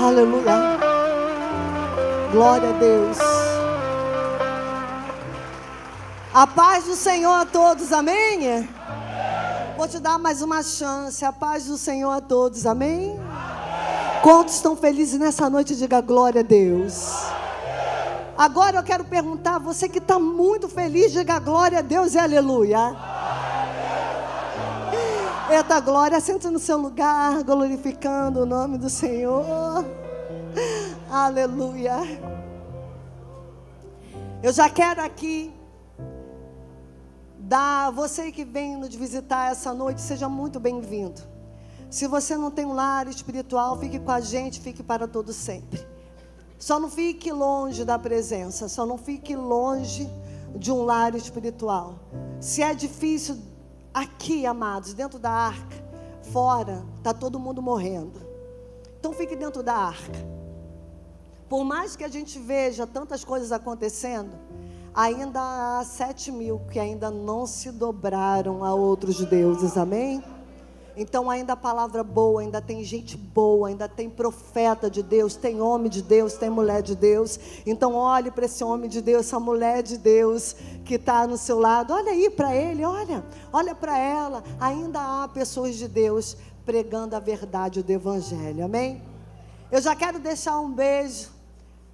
Aleluia. Glória a Deus. A paz do Senhor a todos, amém? Vou te dar mais uma chance. A paz do Senhor a todos, amém? Quantos estão felizes nessa noite? Diga glória a Deus. Agora eu quero perguntar, você que está muito feliz, diga glória a Deus e aleluia. Eita glória, senta no seu lugar, glorificando o nome do Senhor. Aleluia. Eu já quero aqui você que vem nos visitar essa noite, seja muito bem-vindo. Se você não tem um lar espiritual, fique com a gente, fique para todo sempre. Só não fique longe da presença, só não fique longe de um lar espiritual. Se é difícil aqui, amados, dentro da arca, fora, está todo mundo morrendo. Então fique dentro da arca. Por mais que a gente veja tantas coisas acontecendo, ainda há 7.000 que ainda não se dobraram a outros deuses, amém? Então ainda a palavra boa, ainda tem gente boa, ainda tem profeta de Deus, tem homem de Deus, tem mulher de Deus. Então olhe para esse homem de Deus, essa mulher de Deus que está no seu lado. Olha aí para ele, olha para ela. Ainda há pessoas de Deus pregando a verdade do Evangelho, amém? Eu já quero deixar um beijo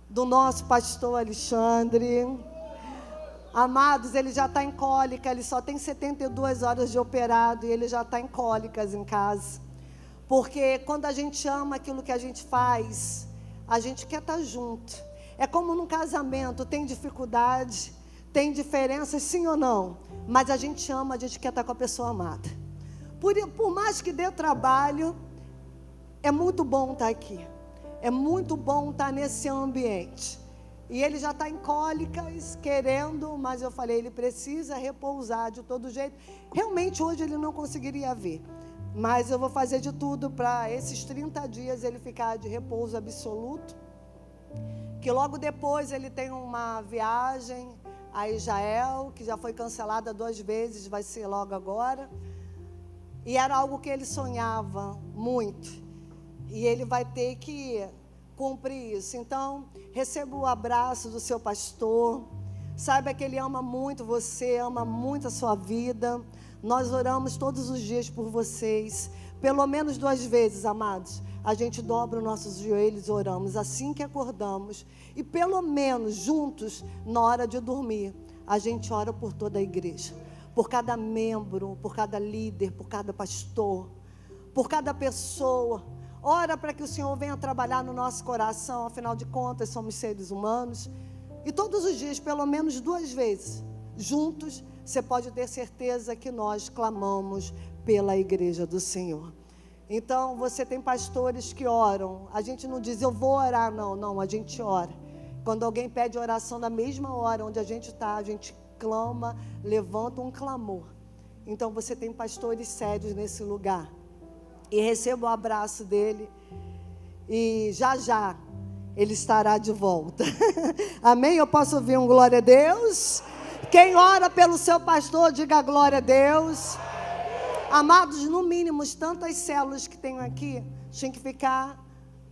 do nosso pastor Alexandre. Amados, ele já está em cólica, ele só tem 72 horas de operado e ele já está em cólicas em casa. Porque quando a gente ama aquilo que a gente faz, a gente quer estar junto. É como num casamento, tem dificuldade, tem diferenças, sim ou não? Mas a gente ama, a gente quer estar com a pessoa amada. Por mais que dê trabalho, é muito bom estar aqui. É muito bom estar nesse ambiente. E ele já está em cólicas, querendo, mas eu falei, ele precisa repousar de todo jeito. Realmente hoje ele não conseguiria vir, mas eu vou fazer de tudo para esses 30 dias ele ficar de repouso absoluto. Que logo depois ele tem uma viagem a Israel, que já foi cancelada 2 vezes, vai ser logo agora. E era algo que ele sonhava muito. E ele vai ter que cumprir isso. Então, receba o abraço do seu pastor. Saiba que ele ama muito você, ama muito a sua vida. Nós oramos todos os dias por vocês. Pelo menos 2 vezes, amados. A gente dobra os nossos joelhos e oramos assim que acordamos. E pelo menos juntos, na hora de dormir, a gente ora por toda a igreja. Por cada membro, por cada líder, por cada pastor, por cada pessoa. Ora para que o Senhor venha trabalhar no nosso coração, afinal de contas somos seres humanos. E todos os dias, pelo menos 2 vezes, juntos, você pode ter certeza que nós clamamos pela igreja do Senhor. Então, você tem pastores que oram. A gente não diz, eu vou orar, não, a gente ora. Quando alguém pede oração na mesma hora onde a gente está, a gente clama, levanta um clamor. Então, você tem pastores sérios nesse lugar. E receba o abraço dele. E já ele estará de volta. Amém? Eu posso ouvir um glória a Deus? Quem ora pelo seu pastor, diga glória a Deus. Amados, no mínimo, tantas células que tenho aqui, tinha que ficar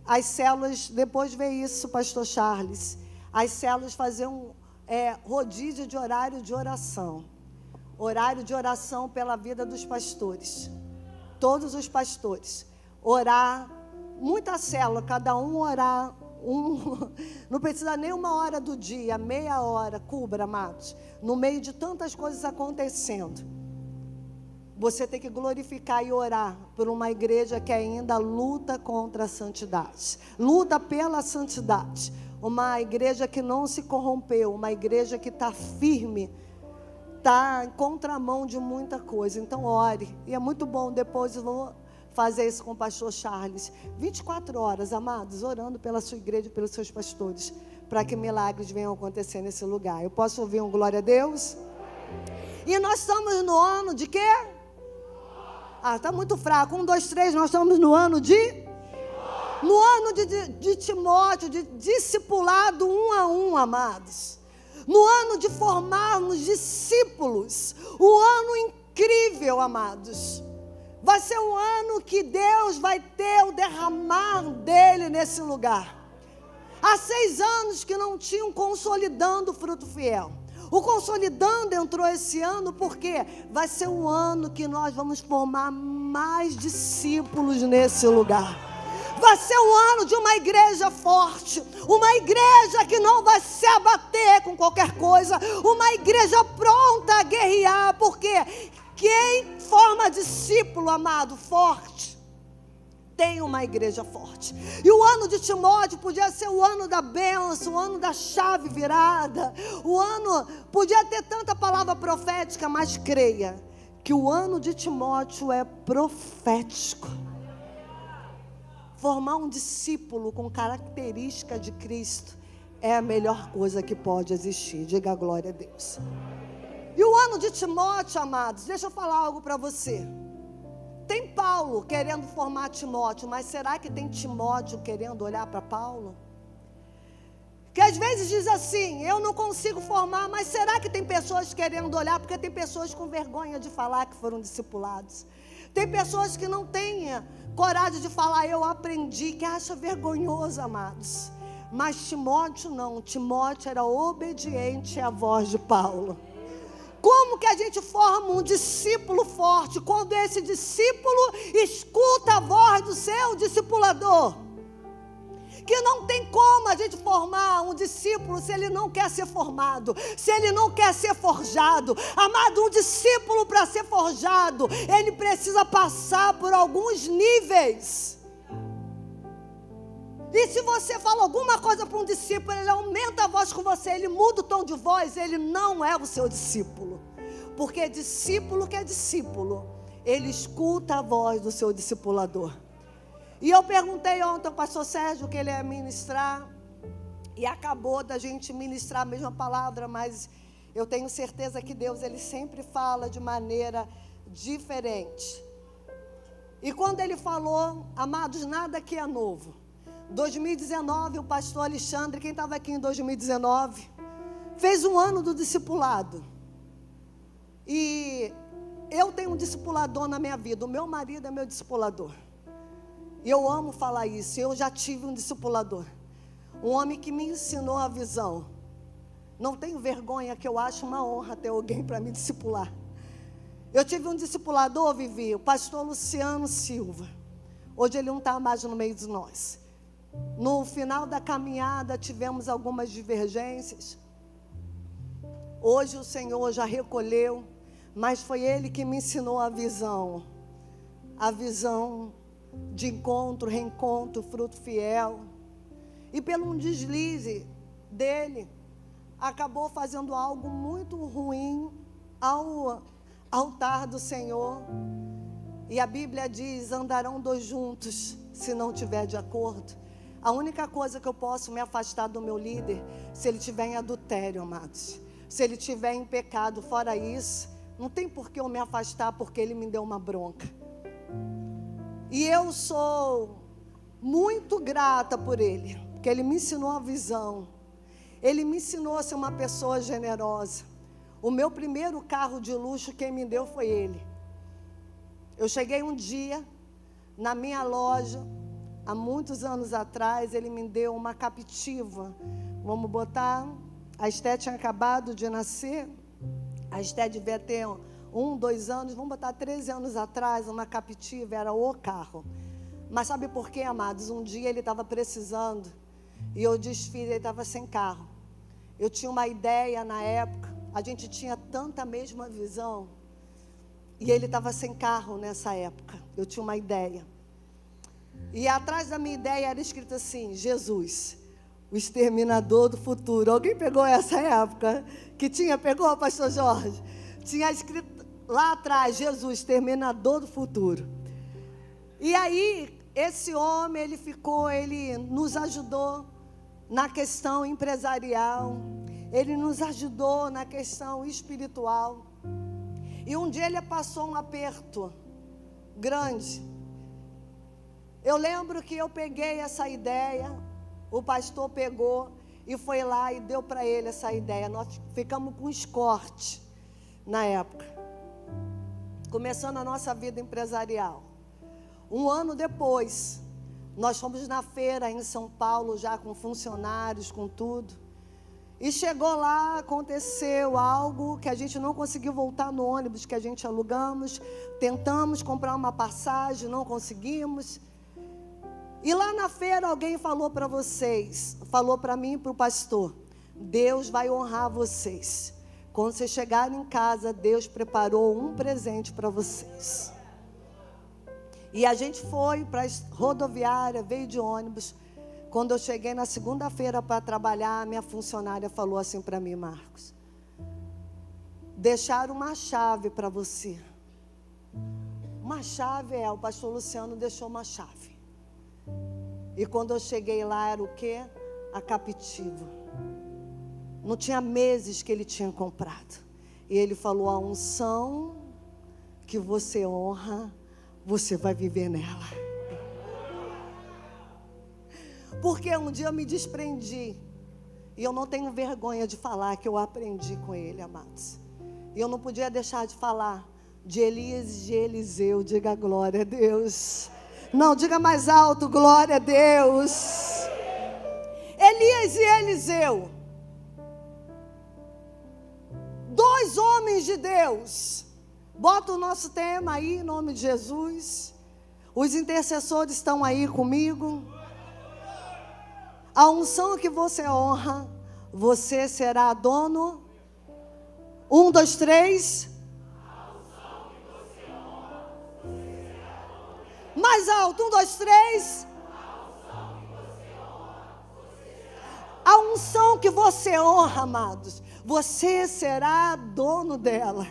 as células, depois ver isso, pastor Charles. As células faziam rodízio de horário de oração. Horário de oração pela vida dos pastores. Todos os pastores, orar, muita célula, cada um orar, não precisa nem 1 hora do dia, meia hora, cubra, amados, no meio de tantas coisas acontecendo, você tem que glorificar e orar por uma igreja que ainda luta contra a santidade, luta pela santidade, uma igreja que não se corrompeu, uma igreja que está firme, está em contramão de muita coisa. Então ore, e é muito bom. Depois eu vou fazer isso com o pastor Charles, 24 horas, amados, orando pela sua igreja, pelos seus pastores, para que milagres venham acontecer nesse lugar. Eu posso ouvir um glória a Deus? E nós estamos no ano de quê? Está muito fraco. 1, 2, 3, nós estamos no ano de? No ano de Timóteo, de discipulado 1 a 1, amados. No ano de formarmos discípulos, o ano incrível, amados. Vai ser um ano que Deus vai ter o derramar dele nesse lugar. Há 6 anos que não tinham consolidando o fruto fiel. O consolidando entrou esse ano porque vai ser um ano que nós vamos formar mais discípulos nesse lugar. Vai ser um ano de uma igreja forte, uma igreja que não vai se abater com qualquer coisa, uma igreja pronta a guerrear, porque quem forma discípulo, amado, forte, tem uma igreja forte. E o ano de Timóteo podia ser o ano da bênção, o ano da chave virada. O ano podia ter tanta palavra profética, mas creia que o ano de Timóteo é profético. Formar um discípulo com característica de Cristo é a melhor coisa que pode existir. Diga a glória a Deus. E o ano de Timóteo, amados, deixa eu falar algo para você. Tem Paulo querendo formar Timóteo, mas será que tem Timóteo querendo olhar para Paulo? Que às vezes diz assim, eu não consigo formar, mas será que tem pessoas querendo olhar? Porque tem pessoas com vergonha de falar que foram discipulados. Tem pessoas que não têm coragem de falar, eu aprendi, que acha vergonhoso, amados. Mas Timóteo não, Timóteo era obediente à voz de Paulo. Como que a gente forma um discípulo forte? Quando esse discípulo escuta a voz do seu discipulador. Que não tem como a gente formar um discípulo se ele não quer ser formado, se ele não quer ser forjado. Amado, um discípulo para ser forjado, ele precisa passar por alguns níveis. E se você fala alguma coisa para um discípulo, ele aumenta a voz com você, ele muda o tom de voz, ele não é o seu discípulo. Porque discípulo que é discípulo, ele escuta a voz do seu discipulador. E eu perguntei ontem ao pastor Sérgio que ele ia ministrar, e acabou da gente ministrar a mesma palavra, mas eu tenho certeza que Deus, ele sempre fala de maneira diferente. E quando ele falou, amados, nada aqui é novo. 2019, o pastor Alexandre, quem estava aqui em 2019, fez um ano do discipulado. E eu tenho um discipulador na minha vida, o meu marido é meu discipulador. E eu amo falar isso, eu já tive um discipulador. Um homem que me ensinou a visão. Não tenho vergonha, que eu acho uma honra ter alguém para me discipular. Eu tive um discipulador, Vivi, o pastor Luciano Silva. Hoje ele não está mais no meio de nós. No final da caminhada tivemos algumas divergências. Hoje o Senhor já recolheu, mas foi Ele que me ensinou a visão de encontro, reencontro, fruto fiel. E pelo um deslize dele, acabou fazendo algo muito ruim ao altar do Senhor. E a Bíblia diz, andarão 2 juntos, se não tiver de acordo. A única coisa que eu posso me afastar do meu líder, se ele estiver em adultério, amados. Se ele estiver em pecado, fora isso, não tem por que eu me afastar, porque ele me deu uma bronca. E eu sou muito grata por ele, porque ele me ensinou a visão. Ele me ensinou a ser uma pessoa generosa. O meu primeiro carro de luxo, quem me deu foi ele. Eu cheguei um dia na minha loja, há muitos anos atrás, ele me deu uma Captiva. Vamos botar, a Esté tinha acabado de nascer, a Esté devia ter 2 anos, vamos botar 13 anos atrás, uma Captiva, era o carro. Mas sabe por quê, amados? Um dia ele estava precisando, e eu desfiz, ele estava sem carro. Eu tinha uma ideia na época, a gente tinha tanta mesma visão, e ele estava sem carro nessa época. Eu tinha uma ideia. E atrás da minha ideia era escrito assim, Jesus, o exterminador do futuro. Alguém pegou essa época? Pegou, pastor Jorge? Tinha escrito lá atrás, Jesus, exterminador do futuro. E aí, esse homem, ele nos ajudou na questão empresarial, ele nos ajudou na questão espiritual. E um dia ele passou um aperto grande. Eu lembro que eu peguei essa ideia, o pastor pegou e foi lá e deu para ele essa ideia. Nós ficamos com escorte na época. começando a nossa vida empresarial. Um ano depois, nós fomos na feira em São Paulo, já com funcionários, com tudo. E chegou lá, aconteceu algo que a gente não conseguiu voltar no ônibus que a gente alugamos. Tentamos comprar uma passagem, não conseguimos. E lá na feira alguém falou para vocês, falou para mim e para o pastor: Deus vai honrar vocês. Quando vocês chegarem em casa, Deus preparou um presente para vocês. E a gente foi para a rodoviária, veio de ônibus. Quando eu cheguei na segunda-feira para trabalhar, minha funcionária falou assim para mim: Marcos, deixaram uma chave para você. Uma chave o pastor Luciano deixou uma chave. E quando eu cheguei lá, era o quê? A captiva. Não tinha meses que ele tinha comprado. E ele falou: a unção que você honra, você vai viver nela. Porque um dia eu me desprendi. E eu não tenho vergonha de falar que eu aprendi com ele, amados. E eu não podia deixar de falar de Elias e de Eliseu. Diga glória a Deus. Não, diga mais alto, glória a Deus. Elias e Eliseu, dois homens de Deus. Bota o nosso tema aí, em nome de Jesus. Os intercessores estão aí comigo. A unção que você honra, você será dono. 1, 2, 3. Mais alto, 1, 2, 3. A unção que você honra, amados, você será dono dela.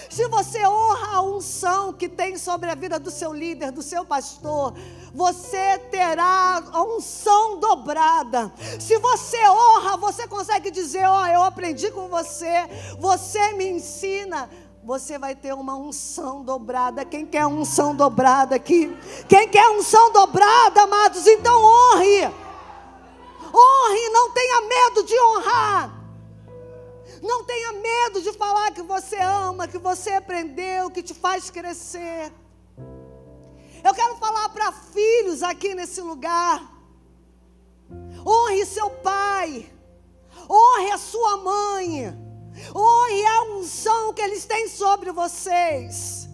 Se você honra a unção que tem sobre a vida do seu líder, do seu pastor, você terá a unção dobrada. Se você honra, você consegue dizer: ó, eu aprendi com você, você me ensina. Você vai ter uma unção dobrada. Quem quer unção dobrada aqui? Quem quer unção dobrada, amados? Então honre. Honre, não tenha medo de honrar. Não tenha medo de falar que você ama, que você aprendeu, que te faz crescer. Eu quero falar para filhos aqui nesse lugar. Honre seu pai. Honre a sua mãe. Honre a unção que eles têm sobre vocês.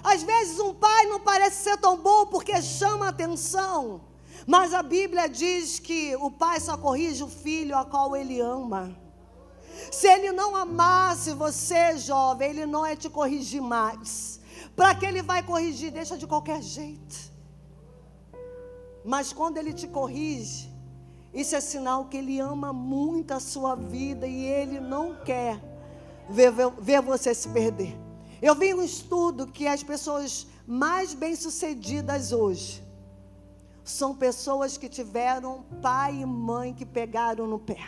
Às vezes um pai não parece ser tão bom porque chama a atenção. Mas a Bíblia diz que o pai só corrige o filho a qual ele ama. Se ele não amasse você, jovem, ele não ia te corrigir mais. Para que ele vai corrigir? Deixa de qualquer jeito. Mas quando ele te corrige, isso é sinal que ele ama muito a sua vida e ele não quer ver você se perder. Eu vi um estudo que as pessoas mais bem-sucedidas hoje são pessoas que tiveram pai e mãe que pegaram no pé.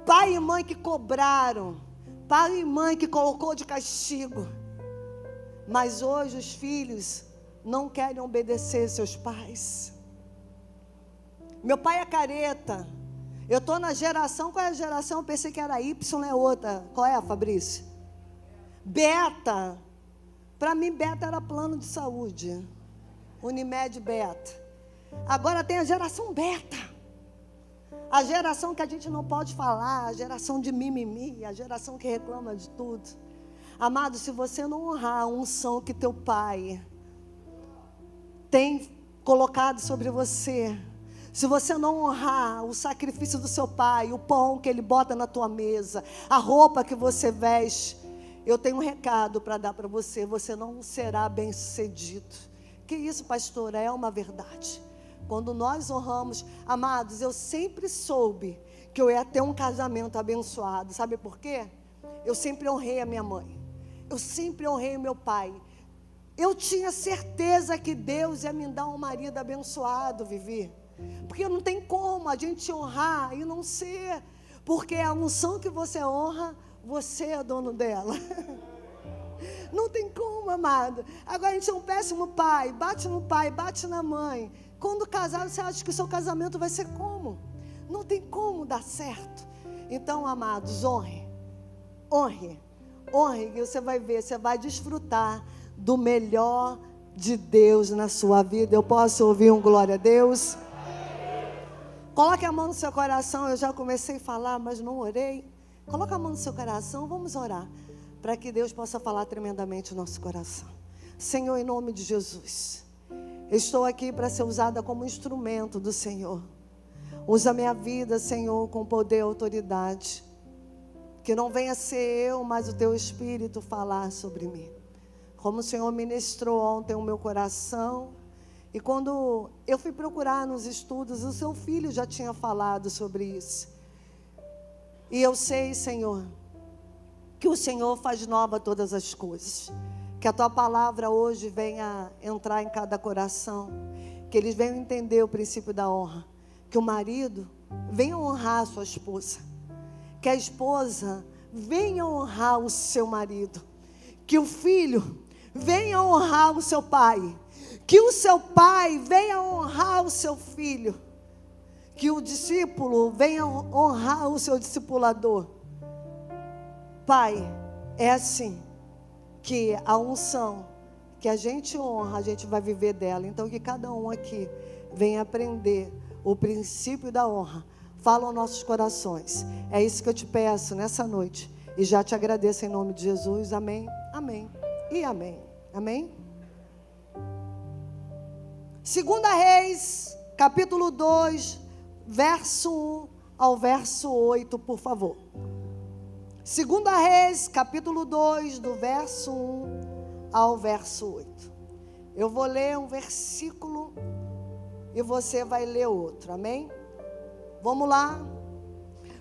Pai e mãe que cobraram, pai e mãe que colocou de castigo. Mas hoje os filhos não querem obedecer seus pais. Meu pai é careta. Eu estou na geração, qual é a geração? Eu pensei que era Y, é outra. Qual é, Fabrício? Beta. Para mim, beta era plano de saúde. Unimed beta. Agora tem a geração beta. A geração que a gente não pode falar, a geração de mimimi, a geração que reclama de tudo. Amado, se você não honrar a unção que teu pai tem colocado sobre você, se você não honrar o sacrifício do seu pai, o pão que ele bota na tua mesa, a roupa que você veste, eu tenho um recado para dar para você: você não será bem-sucedido. Que isso, pastora? É uma verdade. Quando nós honramos, amados, eu sempre soube que eu ia ter um casamento abençoado. Sabe por quê? Eu sempre honrei a minha mãe. Eu sempre honrei o meu pai. Eu tinha certeza que Deus ia me dar um marido abençoado, Vivi. Porque não tem como a gente honrar e não ser. Porque a unção que você honra, você é dono dela. Não tem como, amado. Agora a gente é um péssimo pai. Bate no pai, bate na mãe. Quando casar, você acha que o seu casamento vai ser como? Não tem como dar certo. Então, amados, honre. Honre. Honre, e você vai ver, você vai desfrutar do melhor de Deus na sua vida. Eu posso ouvir um glória a Deus? Coloque a mão no seu coração. Eu já comecei a falar, mas não orei. Coloque a mão no seu coração, vamos orar, para que Deus possa falar tremendamente no nosso coração. Senhor, em nome de Jesus, estou aqui para ser usada como instrumento do Senhor. Usa minha vida, Senhor, com poder e autoridade. Que não venha ser eu, mas o Teu Espírito falar sobre mim. Como o Senhor ministrou ontem o meu coração. E quando eu fui procurar nos estudos, o seu filho já tinha falado sobre isso. E eu sei, Senhor, que o Senhor faz nova todas as coisas. Que a Tua palavra hoje venha entrar em cada coração. Que eles venham entender o princípio da honra. Que o marido venha honrar a sua esposa. Que a esposa venha honrar o seu marido. Que o filho venha honrar o seu pai. Que o seu pai venha honrar o seu filho. Que o discípulo venha honrar o seu discipulador. Pai, é assim que a unção que a gente honra, a gente vai viver dela. Então que cada um aqui venha aprender o princípio da honra. Fala aos nossos corações. É isso que eu te peço nessa noite. E já te agradeço em nome de Jesus. Amém, amém e amém. Amém? 2 Reis, capítulo 2, verso 1 ao verso 8, por favor. 2 Reis, capítulo 2, do verso 1 ao verso 8. Eu vou ler um versículo e você vai ler outro, amém? Vamos lá.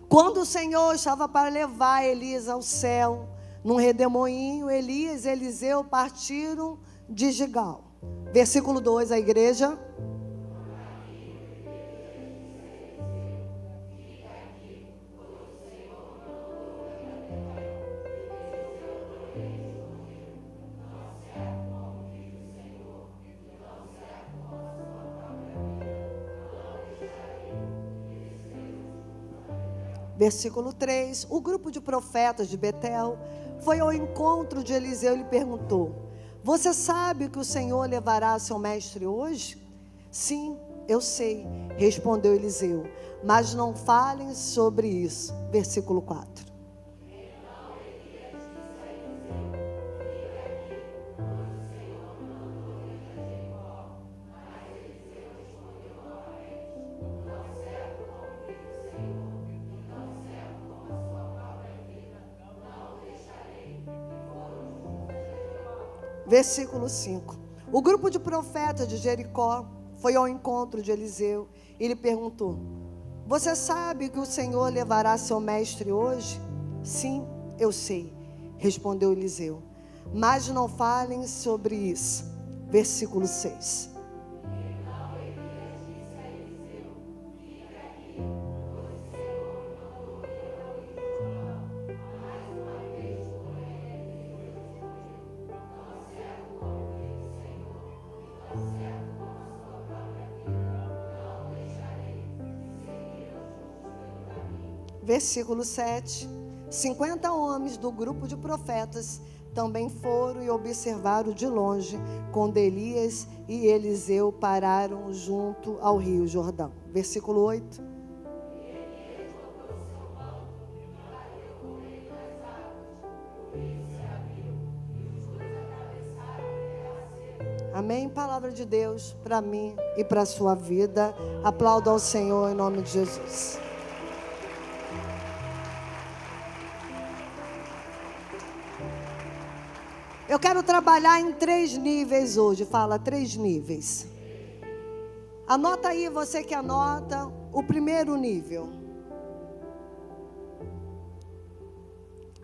Quando o Senhor estava para levar Elias ao céu, num redemoinho, Elias e Eliseu partiram de Gigal. Versículo 2, a igreja. Versículo 3, o grupo de profetas de Betel foi ao encontro de Eliseu e lhe perguntou: você sabe que o Senhor levará seu mestre hoje? Sim, eu sei, respondeu Eliseu, mas não falem sobre isso. Versículo 4. Versículo 5. O grupo de profetas de Jericó foi ao encontro de Eliseu e lhe perguntou: você sabe que o Senhor levará seu mestre hoje? Sim, eu sei, respondeu Eliseu, mas não falem sobre isso. Versículo 6. Versículo 7, 50 homens do grupo de profetas também foram e observaram de longe quando Elias e Eliseu pararam junto ao rio Jordão. Versículo 8. Amém? Palavra de Deus para mim e para a sua vida. Aplauda ao Senhor em nome de Jesus. Eu quero trabalhar em 3 níveis hoje. Fala, 3 níveis. Anota aí, você que anota, o primeiro nível.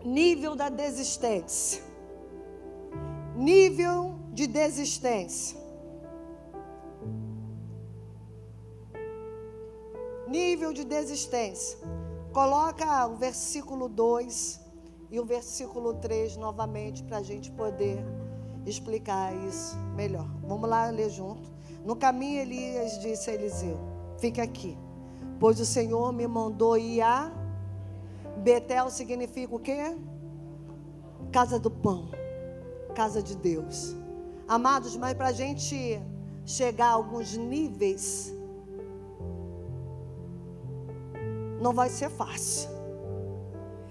Nível da desistência. Nível de desistência. Nível de desistência. Coloca o versículo 2 e o versículo 3 novamente para a gente poder explicar isso melhor. Vamos lá ler junto. No caminho Elias disse a Eliseu: fique aqui, pois o Senhor me mandou ir a Betel. Significa o quê? casa do pão, casa de Deus. Amados, mas para a gente chegar a alguns níveis, não vai ser fácil.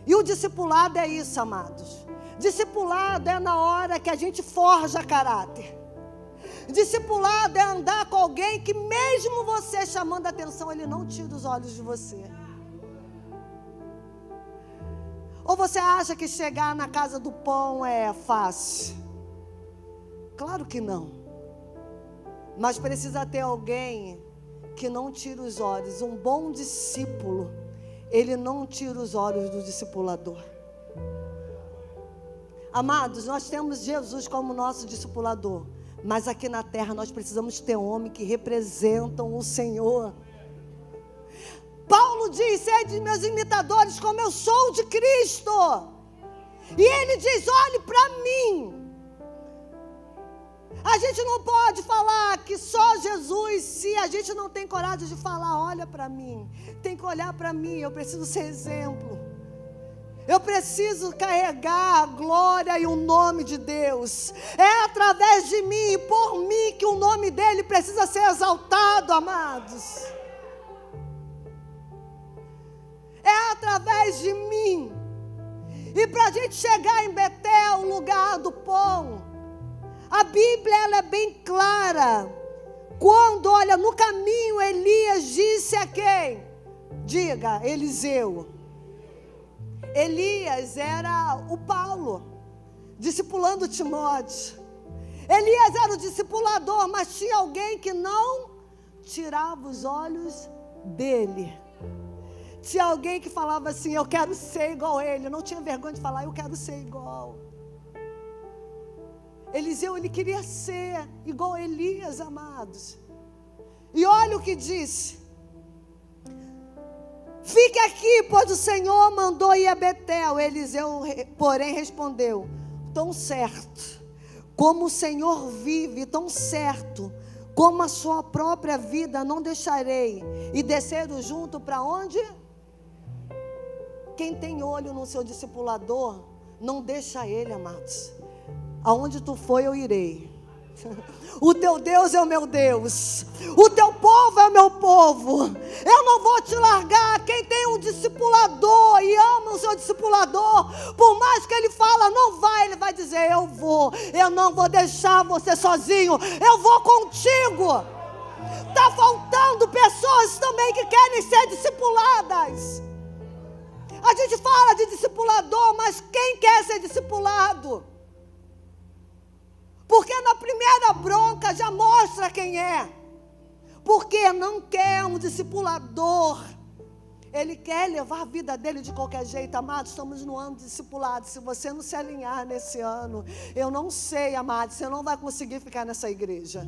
E o discipulado é isso, amados. Discipulado é na hora que a gente forja caráter. Discipulado é andar com alguém que mesmo você chamando a atenção, ele não tira os olhos de você. Ou você acha que chegar na casa do pão é fácil? Claro que não. Mas precisa ter alguém que não tira os olhos. Um bom discípulo, ele não tira os olhos do discipulador. Amados, nós temos Jesus como nosso discipulador, mas aqui na terra nós precisamos ter homens que representam o Senhor. Paulo diz: sede meus imitadores como eu sou de Cristo. E ele diz: olhe para mim. A gente não pode falar que só Jesus, se a gente não tem coragem de falar, olha para mim. Tem que olhar para mim, eu preciso ser exemplo. Eu preciso carregar a glória e o nome de Deus. É através de mim e por mim que o nome dele precisa ser exaltado, amados. É através de mim. E para a gente chegar em Betel, o lugar do pão, a Bíblia ela é bem clara. Quando, olha, no caminho Elias disse a quem? Diga, Eliseu. Elias era o Paulo, discipulando Timóteo. Elias era o discipulador, mas tinha alguém que não tirava os olhos dele. Tinha alguém que falava assim: eu quero ser igual a ele. Não tinha vergonha de falar: eu quero ser igual. Eliseu, ele queria ser igual a Elias, amados. E olha o que disse: fique aqui, pois o Senhor mandou ir a Betel. Eliseu, porém, respondeu: tão certo como o Senhor vive, tão certo como a sua própria vida, não deixarei. E desceram junto para onde? Quem tem olho no seu discipulador, não deixa ele, amados. Aonde tu for, eu irei. O teu Deus é o meu Deus. O teu povo é o meu povo. Eu não vou te largar. Quem tem um discipulador e ama o seu discipulador, por mais que ele fala, não vai, ele vai dizer: eu vou. Eu não vou deixar você sozinho. Eu vou contigo. Está faltando pessoas também que querem ser discipuladas. A gente fala de discipulador, mas quem quer ser discipulado? Porque na primeira bronca já mostra quem é. Porque não quer um discipulador. Ele quer levar a vida dele de qualquer jeito. Amados, estamos no ano de discipulado. Se você não se alinhar nesse ano, eu não sei, amados, você não vai conseguir ficar nessa igreja.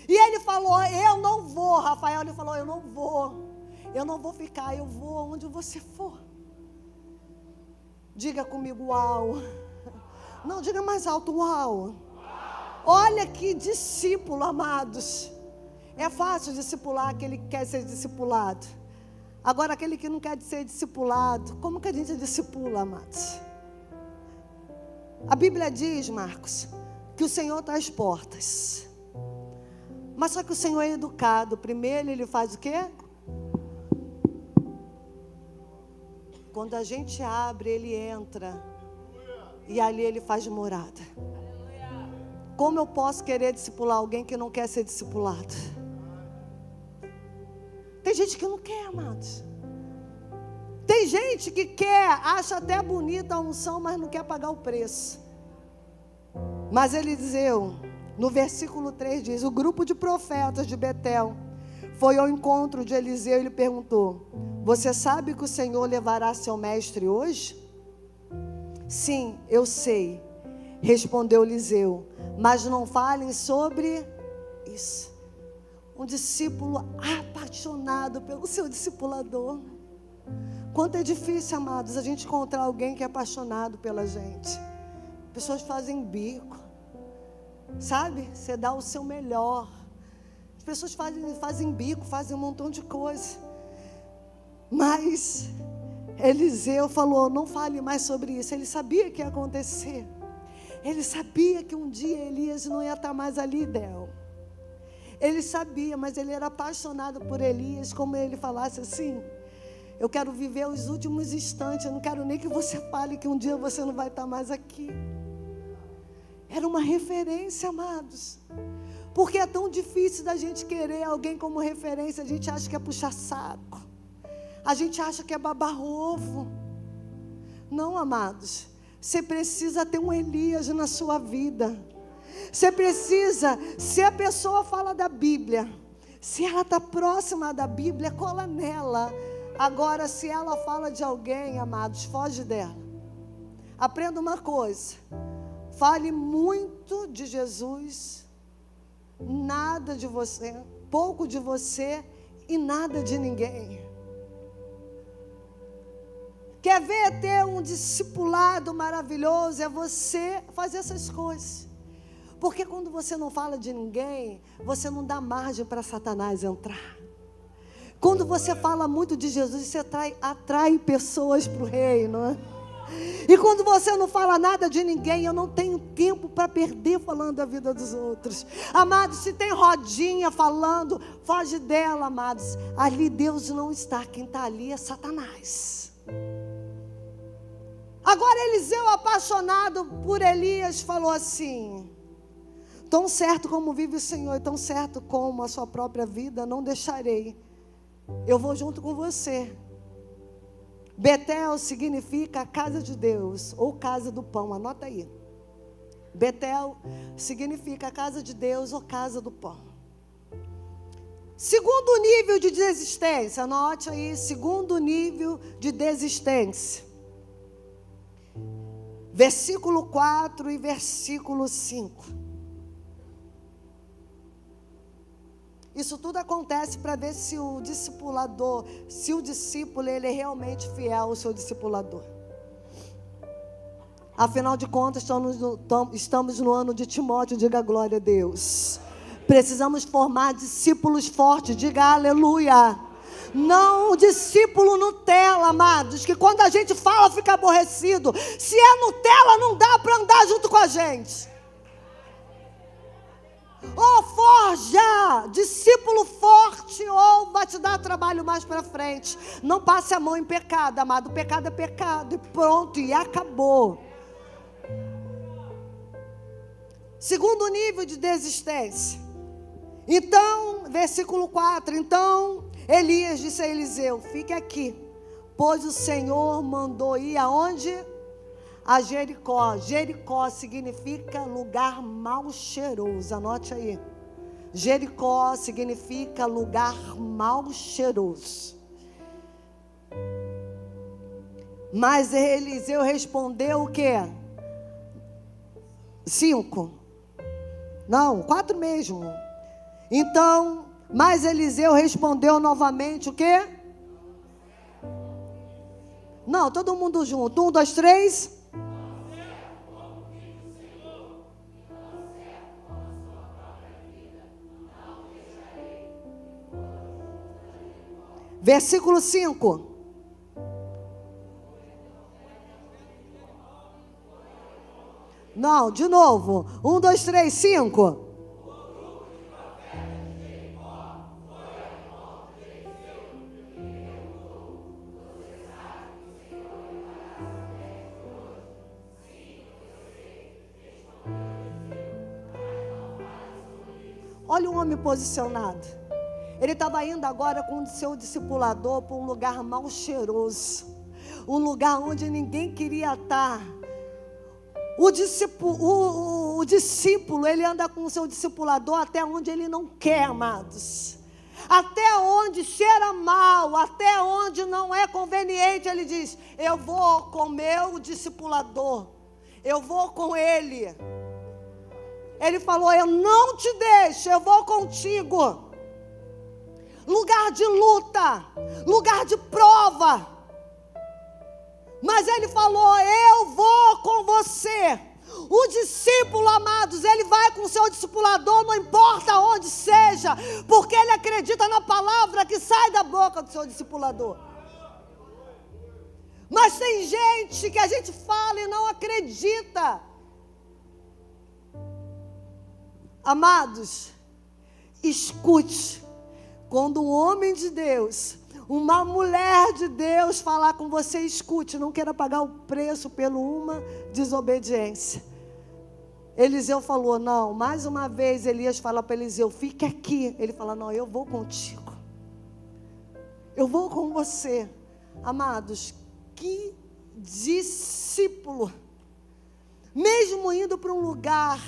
E ele falou: eu não vou. Rafael, ele falou: eu não vou. Eu não vou ficar, eu vou onde você for. Diga comigo: uau. Não, diga mais alto: uau. Olha que discípulo, amados. É fácil discipular aquele que quer ser discipulado. Agora, aquele que não quer ser discipulado, como que a gente discipula, amados? A Bíblia diz, Marcos, que o Senhor está às portas. Mas só que o Senhor é educado. Primeiro ele faz o quê? Quando a gente abre, ele entra. E ali ele faz morada. Como eu posso querer discipular alguém que não quer ser discipulado? Tem gente que não quer, amados. Tem gente que quer, acha até bonita a unção, mas não quer pagar o preço. Mas Eliseu, no versículo 3 diz: o grupo de profetas de Betel foi ao encontro de Eliseu e lhe perguntou: você sabe que o Senhor levará seu mestre hoje? Sim, eu sei, respondeu Eliseu, mas não falem sobre isso. Um discípulo apaixonado pelo seu discipulador. Quanto é difícil, amados, a gente encontrar alguém que é apaixonado pela gente. Pessoas fazem bico, sabe? Você dá o seu melhor. As pessoas fazem bico, fazem um montão de coisa. Mas Eliseu falou, não fale mais sobre isso. Ele sabia que ia acontecer. Ele sabia que um dia Elias não ia estar mais ali, Del. Ele sabia, mas ele era apaixonado por Elias, como ele falasse assim, eu quero viver os últimos instantes, eu não quero nem que você fale que um dia você não vai estar mais aqui. Era uma referência, amados. Porque é tão difícil da gente querer alguém como referência, a gente acha que é puxar saco. A gente acha que é babar ovo. Não, amados. Você precisa ter um Elias na sua vida. Você precisa, se a pessoa fala da Bíblia, se ela está próxima da Bíblia, cola nela. Agora, se ela fala de alguém, amados, foge dela. Aprenda uma coisa. Fale muito de Jesus, nada de você, pouco de você e nada de ninguém. Quer ver ter um discipulado maravilhoso? É você fazer essas coisas. Porque quando você não fala de ninguém, você não dá margem para Satanás entrar. Quando você fala muito de Jesus, você atrai pessoas para o reino. E quando você não fala nada de ninguém, eu não tenho tempo para perder falando da vida dos outros. Amados, se tem rodinha falando, foge dela, amados. Ali Deus não está, quem está ali é Satanás. Agora Eliseu, apaixonado por Elias, falou assim, tão certo como vive o Senhor, tão certo como a sua própria vida, não deixarei. Eu vou junto com você. Betel significa casa de Deus, ou casa do pão, anota aí. Betel significa casa de Deus ou casa do pão. Segundo nível de desistência, anote aí, segundo nível de desistência. Versículo 4 e versículo 5. Isso tudo acontece para ver se o discipulador, se o discípulo, ele é realmente fiel ao seu discipulador. Afinal de contas, estamos no ano de Timóteo, diga glória a Deus. Precisamos formar discípulos fortes, diga aleluia. Não discípulo Nutella, amados, que quando a gente fala fica aborrecido. Se é Nutella, não dá para andar junto com a gente. Ou forja, discípulo forte, ou vai te dar trabalho mais para frente. Não passe a mão em pecado, amado. Pecado é pecado, e pronto, e acabou. Segundo nível de desistência. Então, versículo 4. Então, Elias disse a Eliseu, fique aqui, pois o Senhor mandou ir aonde? A Jericó. Jericó significa lugar mal cheiroso. Anote aí. Jericó significa lugar mal cheiroso. Mas Eliseu respondeu o quê? 5. Não, 4 mesmo. Então, mas Eliseu respondeu novamente o quê? Não, todo mundo junto. 1, 2, 3. Versículo 5. Não, de novo. 1, 2, 3, 5. Olha o homem posicionado. Ele estava indo agora com o seu discipulador para um lugar mal cheiroso. Um lugar onde ninguém queria estar. O discípulo, ele anda com o seu discipulador até onde ele não quer, amados. Até onde cheira mal, até onde não é conveniente, ele diz, eu vou com o meu discipulador. Eu vou com ele. Ele falou, eu não te deixo, eu vou contigo. Lugar de luta, lugar de prova. Mas ele falou, eu vou com você. O discípulo, amados, ele vai com o seu discipulador, não importa onde seja, porque ele acredita na palavra que sai da boca do seu discipulador. Mas tem gente que a gente fala e não acredita. Amados, escute. Quando um homem de Deus, uma mulher de Deus falar com você, escute. Não queira pagar o preço por uma desobediência. Eliseu falou, não. Mais uma vez Elias fala para Eliseu, fique aqui. Ele fala, não, eu vou contigo. Eu vou com você. Amados, que discípulo. Mesmo indo para um lugar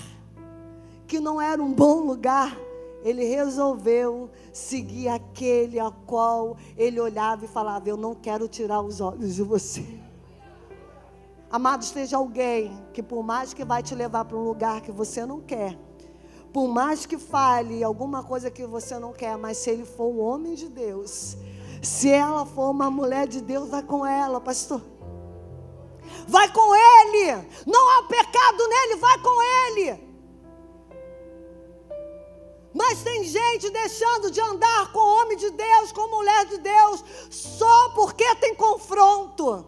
que não era um bom lugar, ele resolveu seguir aquele a qual ele olhava e falava, eu não quero tirar os olhos de você. Amados, esteja alguém que por mais que vai te levar para um lugar que você não quer, por mais que fale alguma coisa que você não quer, mas se ele for um homem de Deus, se ela for uma mulher de Deus, vai com ela, pastor. Vai com ele. Não há pecado nele, vai com ele. Mas tem gente deixando de andar com homem de Deus, com mulher de Deus, só porque tem confronto.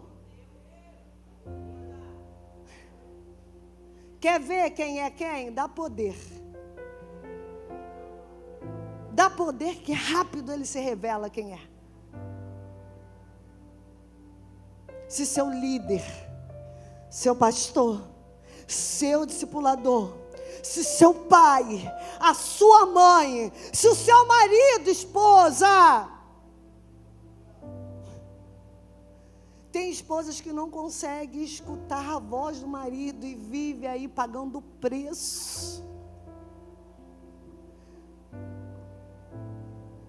Quer ver quem é quem? Dá poder. Dá poder que rápido ele se revela quem é. Se seu líder, seu pastor, seu discipulador, se seu pai, a sua mãe, se o seu marido, esposa. Tem esposas que não conseguem escutar a voz do marido e vive aí pagando preço.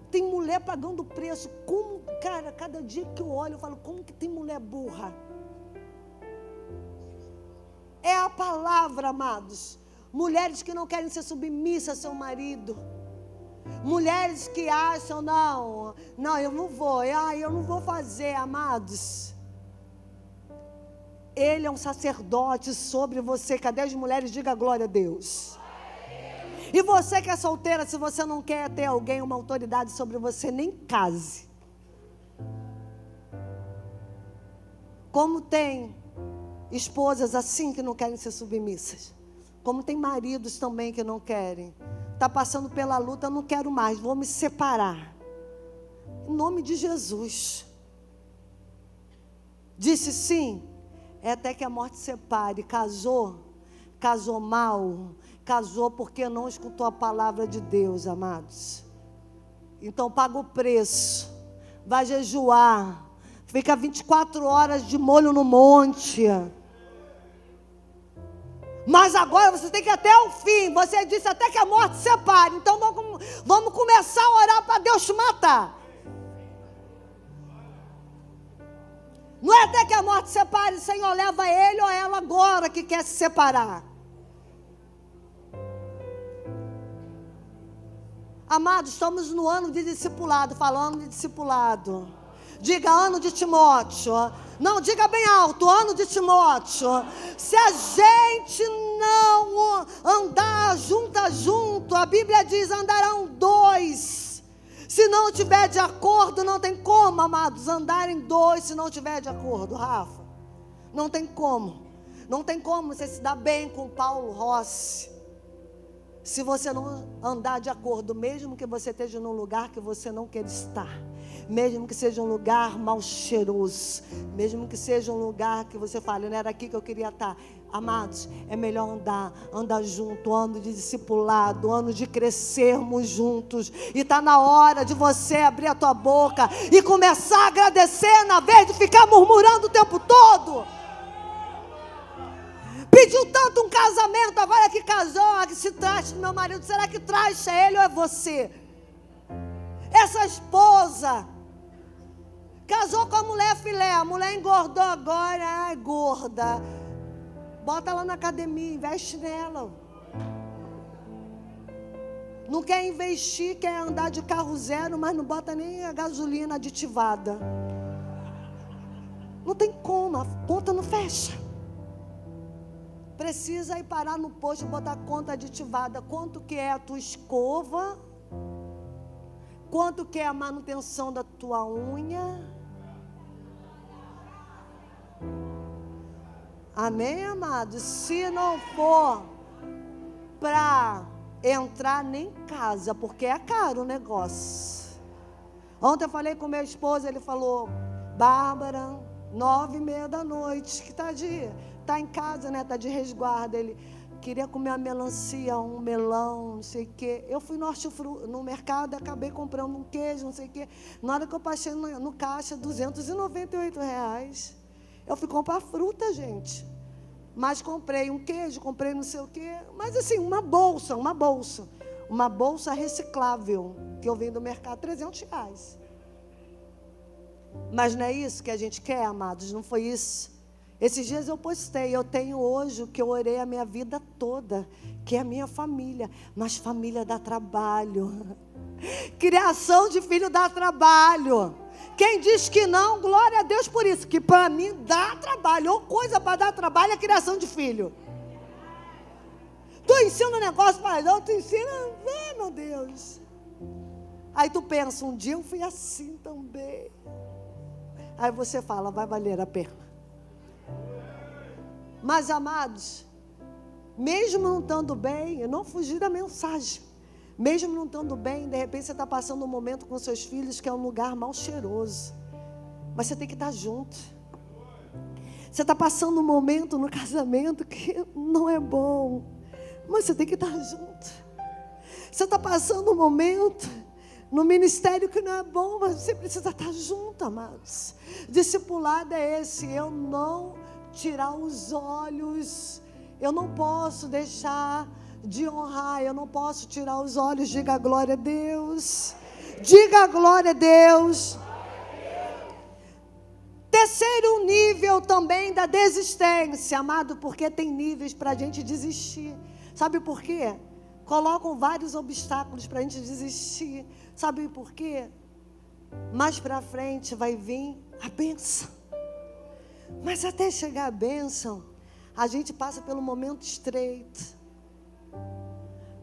Tem mulher pagando preço. Como, cara, cada dia que eu olho, eu falo, como que tem mulher burra? É a palavra, amados. Mulheres que não querem ser submissas ao seu marido. Mulheres que acham, não, eu não vou, eu não vou fazer, amados. Ele é um sacerdote sobre você. Cadê as mulheres? Diga glória a Deus. E você que é solteira, se você não quer ter alguém, uma autoridade sobre você, nem case. Como tem esposas assim que não querem ser submissas. Como tem maridos também que não querem. Está passando pela luta, não quero mais, vou me separar. Em nome de Jesus. Disse sim, é até que a morte separe. Casou mal, casou porque não escutou a palavra de Deus, amados. Então paga o preço, vai jejuar, fica 24 horas de molho no monte. Mas agora você tem que ir até o fim. Você disse até que a morte separe. Então vamos começar a orar para Deus te matar. Não é até que a morte separe, Senhor, leva ele ou ela agora que quer se separar. Amados, estamos no ano de discipulado, falando de discipulado. Diga ano de Timóteo. Não, diga bem alto, ano de Timóteo. Se a gente não andar junto, a Bíblia diz, andarão dois. Se não tiver de acordo, não tem como, amados, andar em dois se não tiver de acordo, Rafa. Não tem como. Não tem como você se dar bem com Paulo Rossi. Se você não andar de acordo, mesmo que você esteja num lugar que você não quer estar, mesmo que seja um lugar mal cheiroso, mesmo que seja um lugar que você fale, não era aqui que eu queria estar. Amados, é melhor andar junto, ano de discipulado, ano de crescermos juntos. E está na hora de você abrir a tua boca e começar a agradecer, na vez de ficar murmurando o tempo todo. Pediu tanto um casamento, agora que casou, que se trate do meu marido, será que traz ele ou é você? Essa esposa casou com a mulher filé, a mulher engordou agora, gorda. Bota ela na academia, investe nela. Não quer investir, quer andar de carro zero, mas não bota nem a gasolina aditivada. Não tem como, a conta não fecha. Precisa ir parar no posto e botar conta aditivada. Quanto que é a tua escova? Quanto que é a manutenção da tua unha? Amém, amados? Se não for para entrar nem em casa, porque é caro o negócio. Ontem eu falei com meu esposo, ele falou, Bárbara, 9h30 da noite, que tá em casa, né? Tá de resguardo. Ele queria comer uma melancia, um melão, não sei o quê. Eu fui no mercado, acabei comprando um queijo, não sei o quê. Na hora que eu passei no caixa, R$298. Eu fui comprar fruta, gente. Mas comprei um queijo, comprei não sei o quê. Mas assim, uma bolsa. Uma bolsa reciclável, que eu vim do mercado, R$300. Mas não é isso que a gente quer, amados? Não foi isso? Esses dias eu postei, eu tenho hoje o que eu orei a minha vida toda, que é a minha família. Mas família dá trabalho. Criação de filho dá trabalho. Quem diz que não, glória a Deus por isso, que para mim dá trabalho. Ou coisa para dar trabalho é a criação de filho. Tu ensina um negócio para não, tu ensina, meu Deus. Aí tu pensa, um dia eu fui assim também. Aí você fala, vai valer a pena. Mas, amados, mesmo não estando bem, eu não fugi da mensagem. Mesmo não estando bem, de repente você está passando um momento com seus filhos que é um lugar mal cheiroso. Mas você tem que estar junto. Você está passando um momento no casamento que não é bom. Mas você tem que estar junto. Você está passando um momento no ministério que não é bom, mas você precisa estar junto, amados. Discipulado é esse, eu não tirar os olhos, eu não posso deixar de honrar, eu não posso tirar os olhos, diga glória a Deus. Diga glória a Deus. Terceiro nível também da desistência, amado, porque tem níveis para a gente desistir. Sabe por quê? Colocam vários obstáculos para a gente desistir. Sabe por quê? Mais para frente vai vir a bênção. Mas até chegar a bênção, a gente passa pelo momento estreito.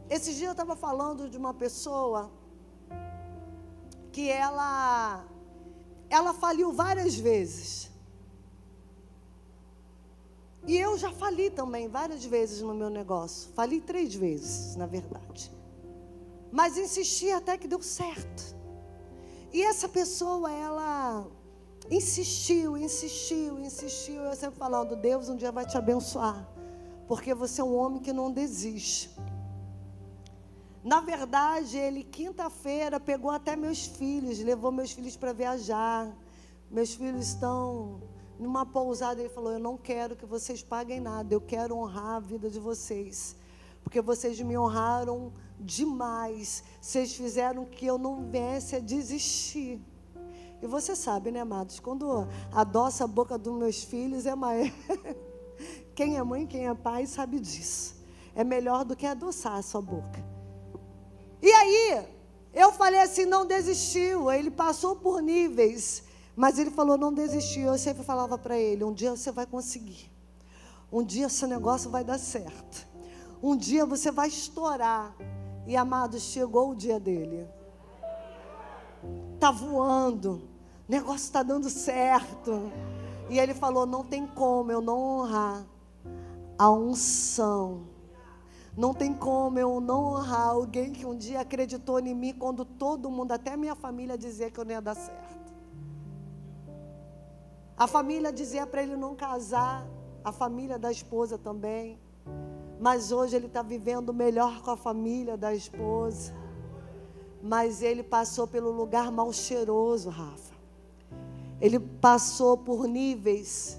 Esse dia eu estava falando de uma pessoa que ela faliu várias vezes. E eu já fali também várias vezes no meu negócio. Fali 3 vezes, na verdade. Mas insisti até que deu certo. E essa pessoa, ela insistiu. Eu sempre falando, Deus um dia vai te abençoar. Porque você é um homem que não desiste. Na verdade, ele, quinta-feira, pegou até meus filhos, levou meus filhos para viajar. Meus filhos estão numa pousada. Ele falou, eu não quero que vocês paguem nada, eu quero honrar a vida de vocês. Porque vocês me honraram demais. Vocês fizeram que eu não viesse a desistir. E você sabe, né, amados? Quando adoça a boca dos meus filhos, é mais... Quem é mãe, quem é pai, sabe disso. É melhor do que adoçar a sua boca. E aí, eu falei assim, não desistiu. Ele passou por níveis, mas ele falou, não desistiu. Eu sempre falava para ele, um dia você vai conseguir. Um dia esse negócio vai dar certo. Um dia você vai estourar. E, amados, chegou o dia dele. Está voando. O negócio está dando certo. E ele falou, não tem como eu não honrar a unção. Não tem como eu não honrar alguém que um dia acreditou em mim, quando todo mundo, até minha família, dizia que eu não ia dar certo. A família dizia para ele não casar, a família da esposa também. Mas hoje ele está vivendo melhor com a família da esposa. Mas ele passou pelo lugar mal cheiroso, Rafa. Ele passou por níveis.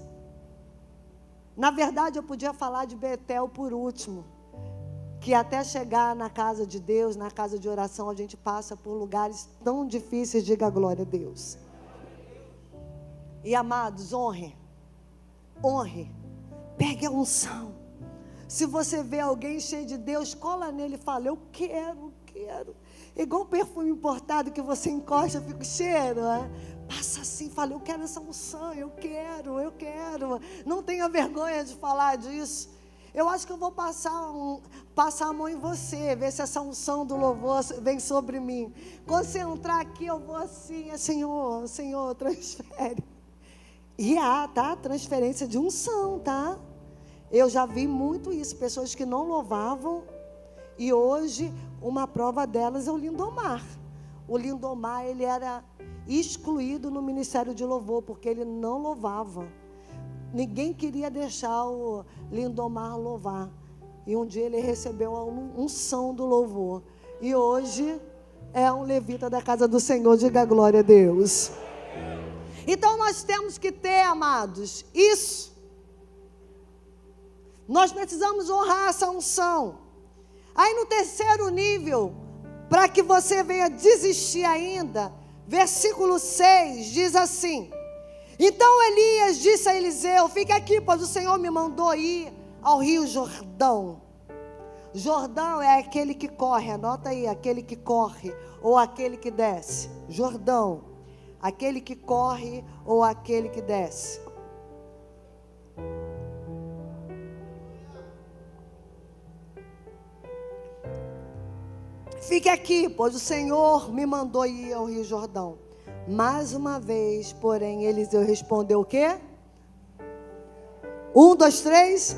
Na verdade, eu podia falar de Betel por último. Que até chegar na casa de Deus, na casa de oração, a gente passa por lugares tão difíceis, diga glória a Deus. E, amados, honre. Honre. Pegue a unção. Se você vê alguém cheio de Deus, cola nele e fala, eu quero. Igual perfume importado que você encosta, fica o cheiro, né? Passa assim, fala, eu quero essa unção, eu quero. Não tenha vergonha de falar disso. Eu acho que eu vou passar a mão em você, ver se essa unção do louvor vem sobre mim. Quando você entrar aqui, eu vou assim, Senhor, transfere. E tá? Transferência de unção, tá? Eu já vi muito isso, pessoas que não louvavam, e hoje uma prova delas é o Lindomar. O Lindomar, ele era excluído no ministério de louvor, porque ele não louvava. Ninguém queria deixar o Lindomar louvar. E um dia ele recebeu a unção do louvor. E hoje é um levita da casa do Senhor. Diga glória a Deus. Então nós temos que ter, amados, isso. Nós precisamos honrar essa unção. Aí no terceiro nível, para que você venha desistir ainda, versículo 6 diz assim: então Elias disse a Eliseu: fica aqui, pois o Senhor me mandou ir ao rio Jordão. Jordão é aquele que corre, anota aí, aquele que corre ou aquele que desce. Jordão, aquele que corre ou aquele que desce. Fique aqui, pois o Senhor me mandou ir ao rio Jordão. Mais uma vez, porém, Eliseu respondeu o quê? 1, 2, 3.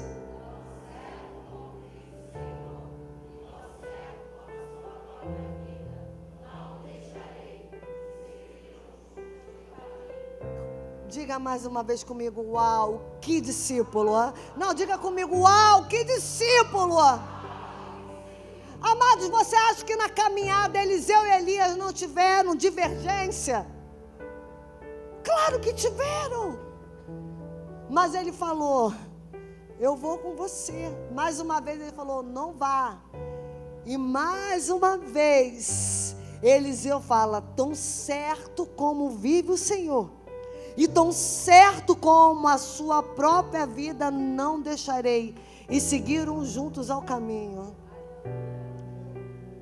Diga mais uma vez comigo: uau, que discípulo! Não, diga comigo: uau, que discípulo! Amados, você acha que na caminhada Eliseu e Elias não tiveram divergência? Claro que tiveram. Mas ele falou: eu vou com você. Mais uma vez ele falou: não vá. E mais uma vez Eliseu fala: tão certo como vive o Senhor, e tão certo como a sua própria vida, não deixarei. E seguiram juntos ao caminho.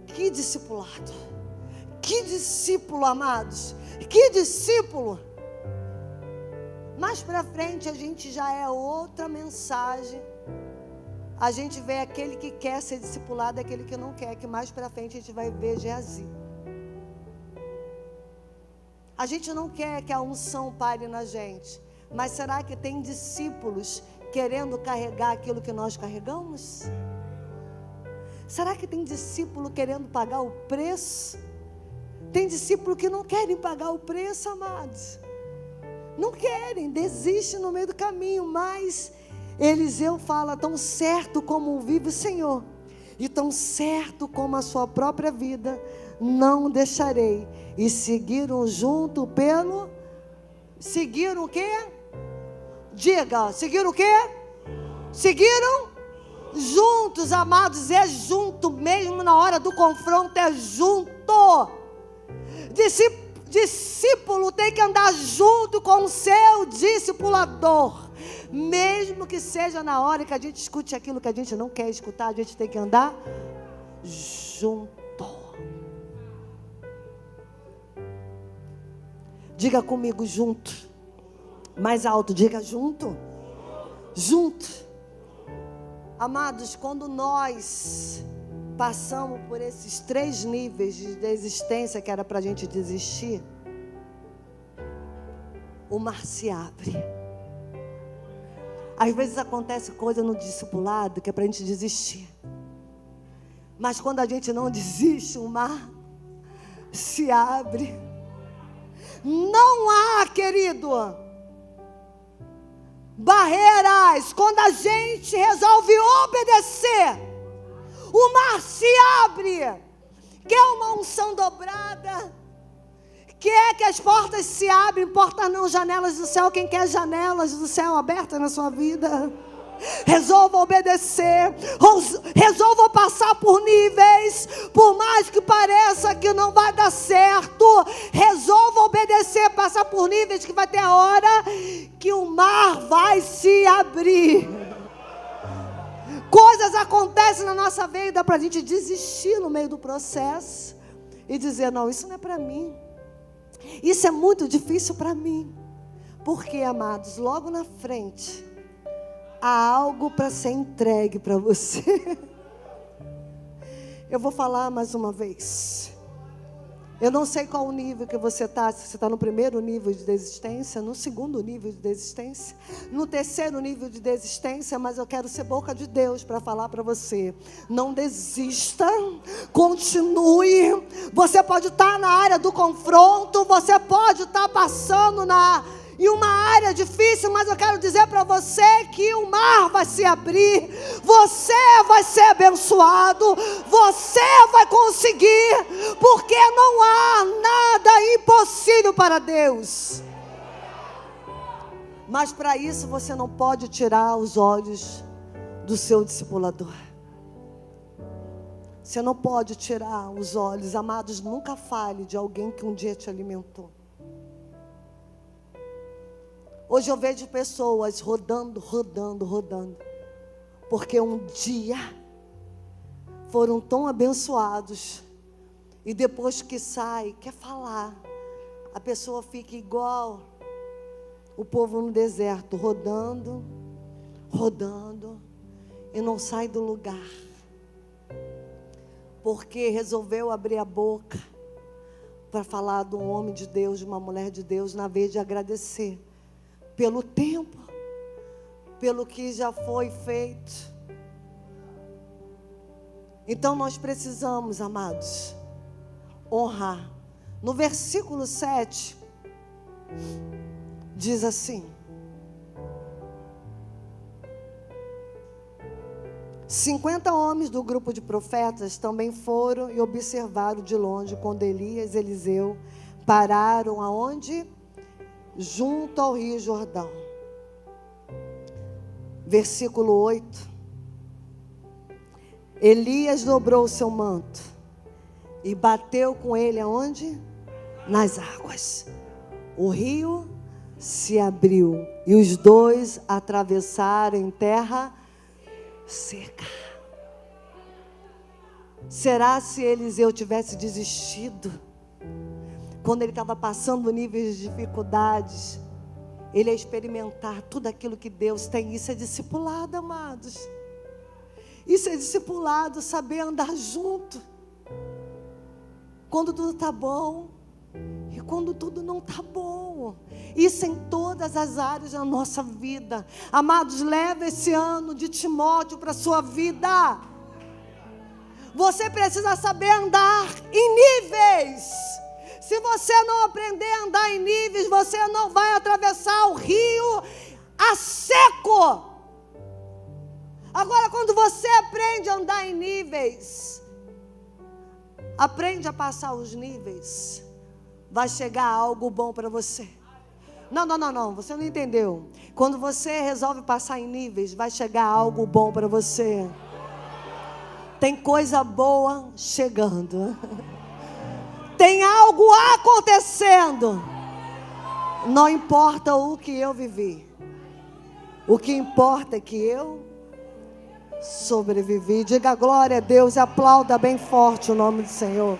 Que discipulado, que discípulo, amados, que discípulo. Mais para frente a gente já é outra mensagem. A gente vê aquele que quer ser discipulado, aquele que não quer, que mais para frente a gente vai ver Geazi. A gente não quer que a unção pare na gente, mas será que tem discípulos querendo carregar aquilo que nós carregamos? Será que tem discípulo querendo pagar o preço? Tem discípulo que não querem pagar o preço, amados. Não querem, desistem no meio do caminho. Mas Eliseu fala: tão certo como vive o Senhor, e tão certo como a sua própria vida, não deixarei. E seguiram junto pelo... Seguiram o quê? Diga, seguiram o quê? Seguiram juntos, amados. É junto mesmo, na hora do confronto é junto. Discípulo tem que andar junto com o seu discipulador, mesmo que seja na hora que a gente escute aquilo que a gente não quer escutar. A gente tem que andar junto. Diga comigo: junto. Mais alto, diga: junto. Junto. Amados, quando nós passamos por esses 3 níveis de desistência que era para a gente desistir, o mar se abre. Às vezes acontece coisa no discipulado que é para a gente desistir. Mas quando a gente não desiste, o mar se abre. Não há, querido, barreiras. Quando a gente resolve obedecer, o mar se abre. Quer uma unção dobrada? Quer que as portas se abrem? Portas não, janelas do céu. Quem quer janelas do céu abertas na sua vida? Resolva obedecer. Resolva passar por níveis, por mais que pareça que não vai dar certo. Resolva obedecer, passar por níveis que vai ter a hora que o mar vai se abrir. Coisas acontecem na nossa vida para a gente desistir no meio do processo e dizer: não, isso não é para mim. Isso é muito difícil para mim. Porque, amados, logo na frente há algo para ser entregue para você. Eu vou falar mais uma vez. Eu não sei qual o nível que você está, se você está no primeiro nível de desistência, no segundo nível de desistência, no terceiro nível de desistência, mas eu quero ser boca de Deus para falar para você. Não desista, continue. Você pode estar na área do confronto, você pode estar passando em uma área difícil, mas eu quero dizer para você que o mar vai se abrir, você vai ser abençoado, você vai conseguir, porque não há nada impossível para Deus. Mas para isso você não pode tirar os olhos do seu discipulador. Você não pode tirar os olhos, amados, nunca fale de alguém que um dia te alimentou. Hoje eu vejo pessoas rodando, porque um dia foram tão abençoados, e depois que sai, quer falar, a pessoa fica igual o povo no deserto, rodando, e não sai do lugar, porque resolveu abrir a boca para falar de um homem de Deus, de uma mulher de Deus, na vez de agradecer pelo tempo, pelo que já foi feito. Então nós precisamos, amados, honrar. No versículo 7, diz assim: 50 homens do grupo de profetas também foram e observaram de longe quando Elias e Eliseu pararam aonde? Junto ao rio Jordão. Versículo 8. Elias dobrou o seu manto e bateu com ele aonde? Nas águas. O rio se abriu e os dois atravessaram em terra seca. Será se Eliseu tivesse desistido? Quando ele estava passando níveis de dificuldades, ele ia experimentar tudo aquilo que Deus tem. Isso é discipulado, amados. Isso é discipulado, saber andar junto. Quando tudo está bom e quando tudo não está bom. Isso em todas as áreas da nossa vida. Amados, leva esse ano de Timóteo para a sua vida. Você precisa saber andar em níveis. Se você não aprender a andar em níveis, você não vai atravessar o rio a seco. Agora, quando você aprende a andar em níveis, aprende a passar os níveis, vai chegar algo bom para você. Não, você não entendeu. Quando você resolve passar em níveis, vai chegar algo bom para você. Tem coisa boa chegando. Tem algo acontecendo. Não importa o que eu vivi. O que importa é que eu sobrevivi. Diga glória a Deus e aplauda bem forte o nome do Senhor.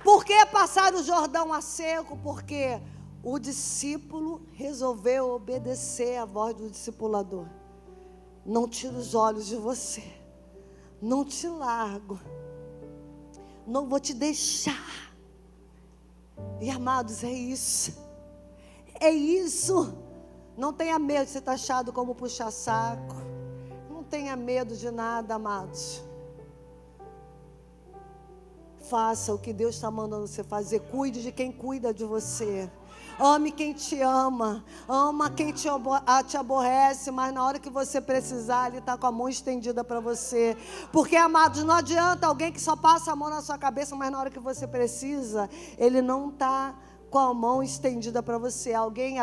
Por que passar o Jordão a seco? Porque o discípulo resolveu obedecer à voz do discipulador. Não tiro os olhos de você. Não te largo. Não vou te deixar. E amados, é isso. É isso. Não tenha medo de ser taxado como puxa-saco. Não tenha medo de nada, amados. Faça o que Deus está mandando você fazer. Cuide de quem cuida de você. Ame quem te ama. Ama quem te aborrece. Mas na hora que você precisar, Ele está com a mão estendida para você. Porque, amados, não adianta alguém que só passa a mão na sua cabeça, mas na hora que você precisa, Ele não está com a mão estendida para você. Alguém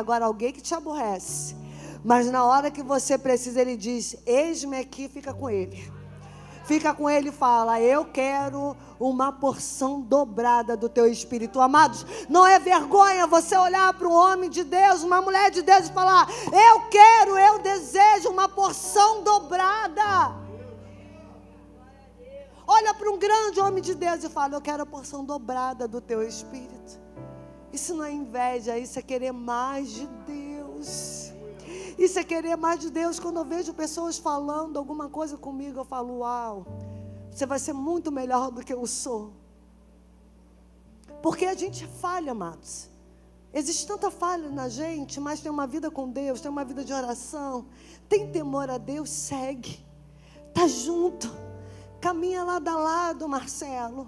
que te aborrece. Mas na hora que você precisa, Ele diz: eis-me aqui, fica com Ele. Fica com Ele e fala: eu quero uma porção dobrada do teu espírito. Amados, não é vergonha você olhar para um homem de Deus, uma mulher de Deus e falar: eu desejo uma porção dobrada. Olha para um grande homem de Deus e fala: eu quero a porção dobrada do teu espírito. Isso não é inveja, isso é querer mais de Deus. Isso é querer mais de Deus. Quando eu vejo pessoas falando alguma coisa comigo, eu falo, uau, você vai ser muito melhor do que eu sou. Porque a gente falha, amados. Existe tanta falha na gente, mas tem uma vida com Deus, tem uma vida de oração, tem temor a Deus, segue, está junto, caminha lado a lado, Marcelo.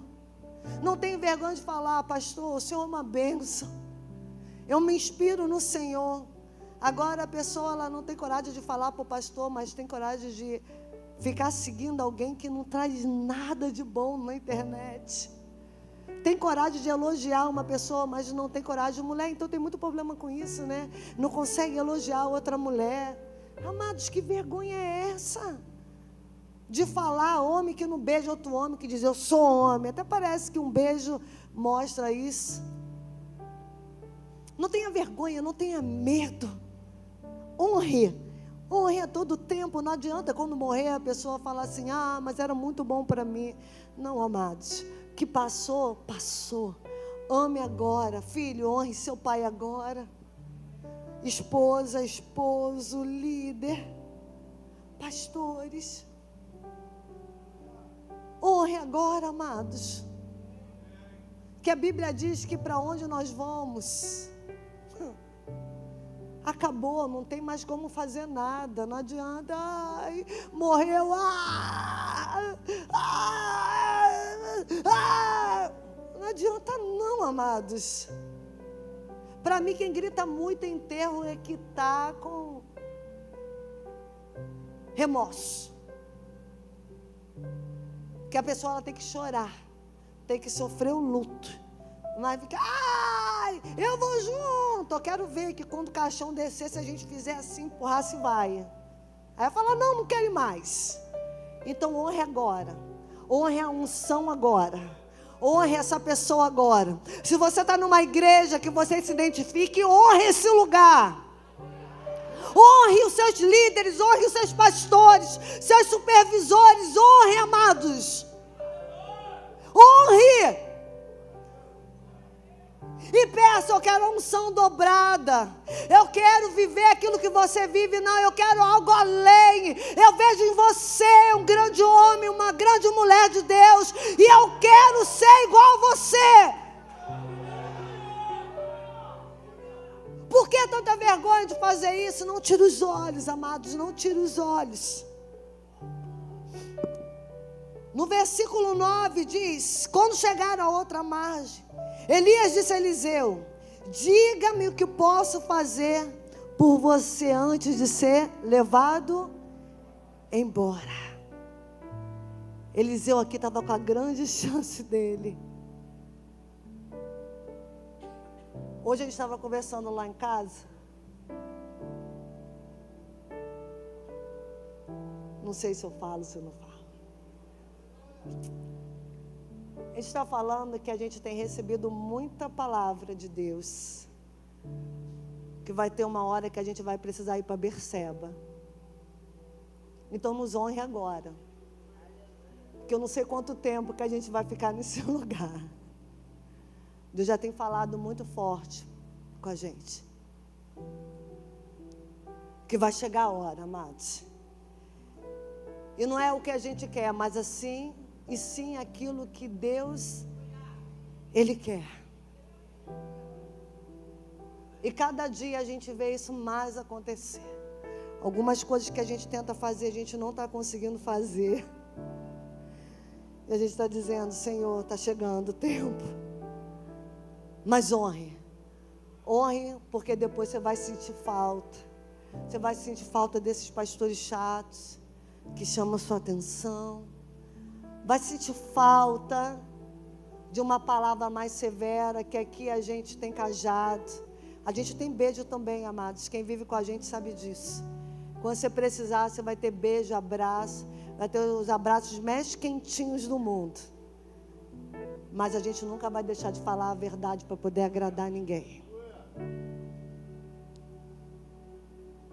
Não tem vergonha de falar, pastor, o Senhor é uma bênção. Eu me inspiro no Senhor. Agora a pessoa ela não tem coragem de falar para o pastor, mas tem coragem de ficar seguindo alguém que não traz nada de bom na internet. Tem coragem de elogiar uma pessoa, mas não tem coragem de mulher. Então tem muito problema com isso, né? Não consegue elogiar outra mulher. Amados, que vergonha é essa? De falar homem que não beija outro homem, que diz eu sou homem. Até parece que um beijo mostra isso. Não tenha vergonha, não tenha medo. Honre a todo tempo. Não adianta quando morrer a pessoa falar assim, ah, mas era muito bom para mim. Não, amados, que passou, passou. Ame agora. Filho, honre seu pai agora. Esposa, esposo, líder, pastores. Honre agora, amados. Que a Bíblia diz que para onde nós vamos, acabou, não tem mais como fazer nada. Não adianta, ai, morreu, não adianta não, amados. Para mim, quem grita muito em enterro é que está com remorso. Que a pessoa ela tem que chorar, tem que sofrer o luto. Mas fica, ai, eu vou junto. Eu quero ver que quando o caixão descer, se a gente fizer assim, empurrar-se vai. Aí fala, não quero ir mais. Então honre agora. Honre a unção agora. Honre essa pessoa agora. Se você está numa igreja que você se identifique, honre esse lugar. Honre os seus líderes, honre os seus pastores, seus supervisores, honre, amados. Honre. E peça, eu quero a unção dobrada. Eu quero viver aquilo que você vive. Não, eu quero algo além. Eu vejo em você um grande homem, uma grande mulher de Deus. E eu quero ser igual a você. Por que tanta vergonha de fazer isso? Não tire os olhos, amados, não tire os olhos. No versículo 9 diz, quando chegaram a outra margem, Elias disse a Eliseu, diga-me o que posso fazer por você antes de ser levado embora. Eliseu aqui estava com a grande chance dele. Hoje a gente estava conversando lá em casa. Não sei se eu falo, se eu não falo. A gente está falando que a gente tem recebido muita palavra de Deus. Que vai ter uma hora que a gente vai precisar ir para Berseba. Então nos honre agora. Porque eu não sei quanto tempo que a gente vai ficar nesse lugar. Deus já tem falado muito forte com a gente. Que vai chegar a hora, amados. E não é o que a gente quer, mas assim, e sim aquilo que Deus, Ele quer. E cada dia a gente vê isso mais acontecer. Algumas coisas que a gente tenta fazer, a gente não está conseguindo fazer. E a gente está dizendo, Senhor, está chegando o tempo. Mas honre. Honre, porque depois você vai sentir falta. Você vai sentir falta desses pastores chatos, que chamam sua atenção. Vai sentir falta de uma palavra mais severa, que aqui a gente tem cajado. A gente tem beijo também, amados. Quem vive com a gente sabe disso. Quando você precisar, você vai ter beijo, abraço. Vai ter os abraços mais quentinhos do mundo. Mas a gente nunca vai deixar de falar a verdade para poder agradar ninguém.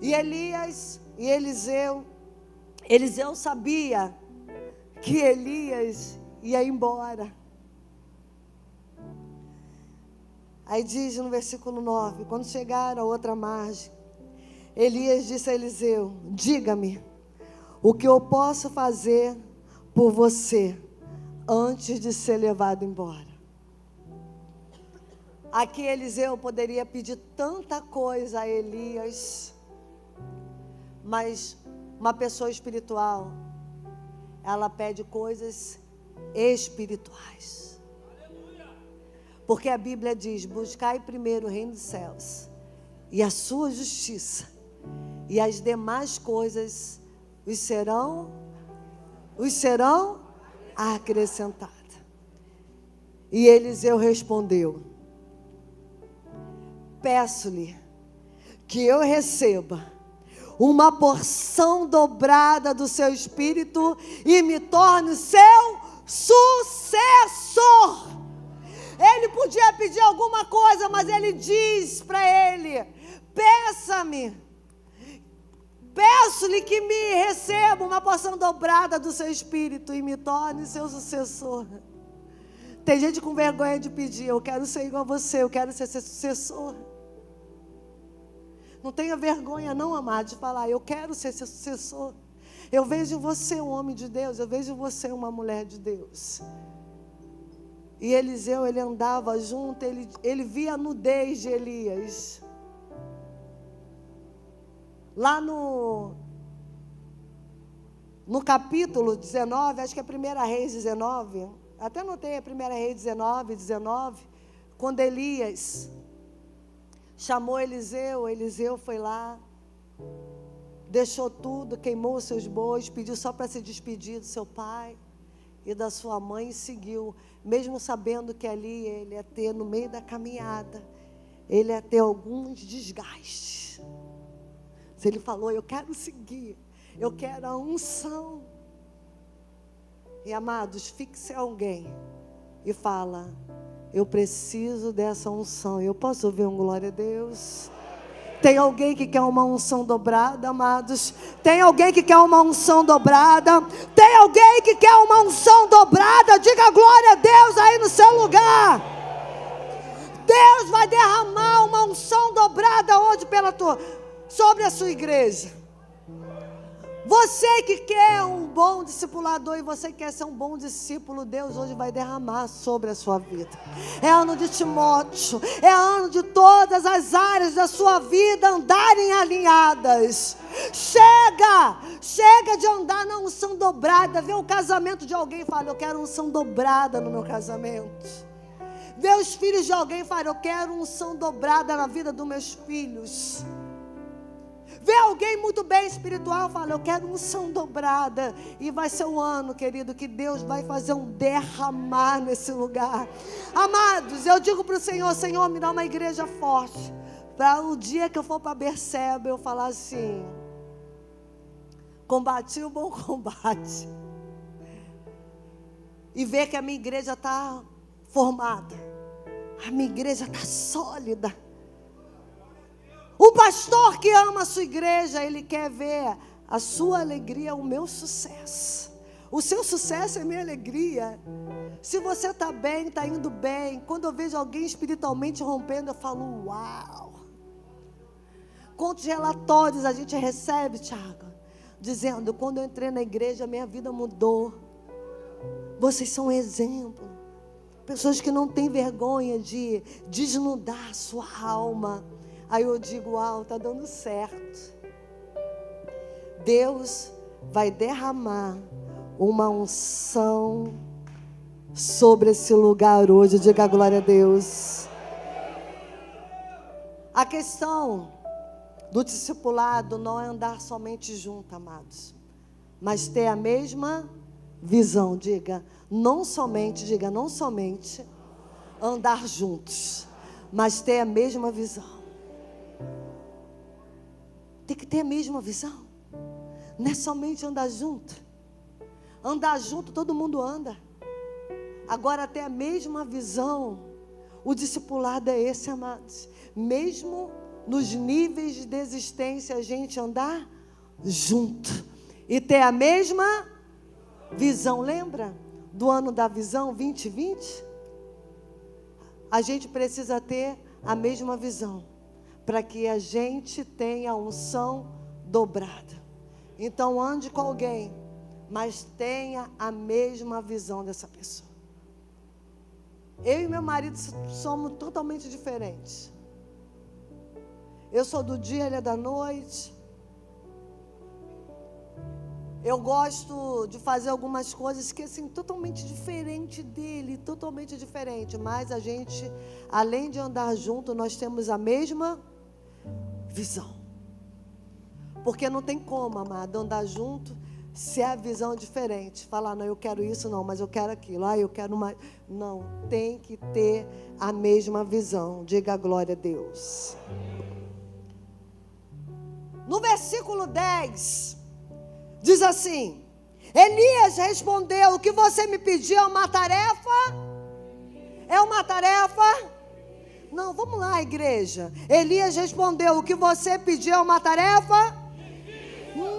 E Elias e Eliseu sabia que Elias ia embora. Aí diz no versículo 9, quando chegaram a outra margem, Elias disse a Eliseu: diga-me, o que eu posso fazer por você antes de ser levado embora? Aqui Eliseu poderia pedir tanta coisa a Elias, mas uma pessoa espiritual, ela pede coisas espirituais. Porque a Bíblia diz: buscai primeiro o reino dos céus e a sua justiça, e as demais coisas os serão acrescentadas. E Eliseu respondeu: peço-lhe que eu receba uma porção dobrada do seu espírito e me torne seu sucessor. Ele podia pedir alguma coisa, mas ele diz para ele: peço-lhe que me receba uma porção dobrada do seu espírito e me torne seu sucessor. Tem gente com vergonha de pedir: eu quero ser igual a você, eu quero ser seu sucessor. Não tenha vergonha não, amado, de falar: eu quero ser seu sucessor. Eu vejo em você um homem de Deus, eu vejo em você uma mulher de Deus. E Eliseu, ele andava junto, ele via a nudez de Elias. Lá no capítulo 19, acho que é 1 Reis 19, até anotei a 1 Reis 19, quando Elias chamou Eliseu, Eliseu foi lá, deixou tudo, queimou os seus bois, pediu só para se despedir do seu pai e da sua mãe e seguiu, mesmo sabendo que ali ele ia ter, no meio da caminhada, ele ia ter alguns desgastes. Se ele falou: eu quero seguir, eu quero a unção. E amados, fixe alguém e fala: eu preciso dessa unção. Eu posso ouvir um glória a Deus? Tem alguém que quer uma unção dobrada, amados? Tem alguém que quer uma unção dobrada? Tem alguém que quer uma unção dobrada? Diga glória a Deus aí no seu lugar. Deus vai derramar uma unção dobrada hoje sobre a sua igreja. Você que quer um bom discipulador e você quer ser um bom discípulo, Deus hoje vai derramar sobre a sua vida. É ano de Timóteo, é ano de todas as áreas da sua vida andarem alinhadas. Chega de andar na unção dobrada. Vê o casamento de alguém e fala: eu quero unção dobrada no meu casamento. Vê os filhos de alguém e fala: eu quero unção dobrada na vida dos meus filhos. Vê alguém muito bem espiritual, fala: eu quero unção dobrada. E vai ser um ano, querido, que Deus vai fazer um derramar nesse lugar. Amados, eu digo para o Senhor: Senhor, me dá uma igreja forte, para o dia que eu for para Berseba, eu falar assim: combati o bom combate. E ver que a minha igreja está formada, a minha igreja está sólida. O pastor que ama a sua igreja, ele quer ver a sua alegria, o meu sucesso. O seu sucesso é minha alegria. Se você está bem, está indo bem. Quando eu vejo alguém espiritualmente rompendo, eu falo: uau. Quantos relatórios a gente recebe, Tiago, dizendo: quando eu entrei na igreja, minha vida mudou. Vocês são um exemplo. Pessoas que não têm vergonha de desnudar a sua alma. Aí eu digo: uau, está dando certo. Deus vai derramar uma unção sobre esse lugar hoje. Diga glória a Deus. A questão do discipulado não é andar somente junto, amados, mas ter a mesma visão. Diga não somente andar juntos, mas ter a mesma visão. Tem que ter a mesma visão. Não é somente andar junto. Andar junto todo mundo anda. Agora ter a mesma visão. O discipulado é esse, amados. Mesmo nos níveis de existência, a gente andar junto. E ter a mesma visão. Lembra do ano da visão 2020? A gente precisa ter a mesma visão para que a gente tenha a unção dobrada. Então ande com alguém, mas tenha a mesma visão dessa pessoa. Eu e meu marido somos totalmente diferentes. Eu sou do dia, ele é da noite. Eu gosto de fazer algumas coisas que, assim, totalmente diferente dele, totalmente diferente. Mas a gente, além de andar junto, nós temos a mesma visão. Porque não tem como, amado, andar junto se a visão é diferente. Falar, não, eu quero isso, não, mas eu quero aquilo. Eu quero mais. Não, tem que ter a mesma visão. Diga a glória a Deus. No versículo 10... diz assim: Elias respondeu: o que você me pediu é uma tarefa? É uma tarefa? Não, vamos lá, igreja. Elias respondeu: o que você pediu é uma tarefa?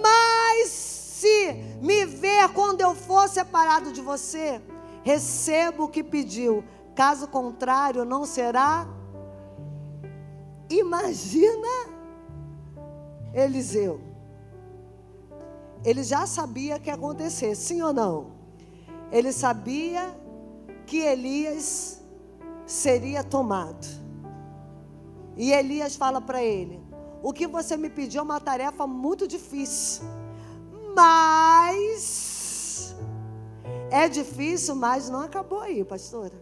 Mas se me ver quando eu for separado de você, receba o que pediu. Caso contrário, não será. Imagina Eliseu. Ele já sabia que ia acontecer, sim ou não? Ele sabia que Elias seria tomado. E Elias fala para ele: o que você me pediu é uma tarefa muito difícil. Mas é difícil, mas não acabou aí, pastora.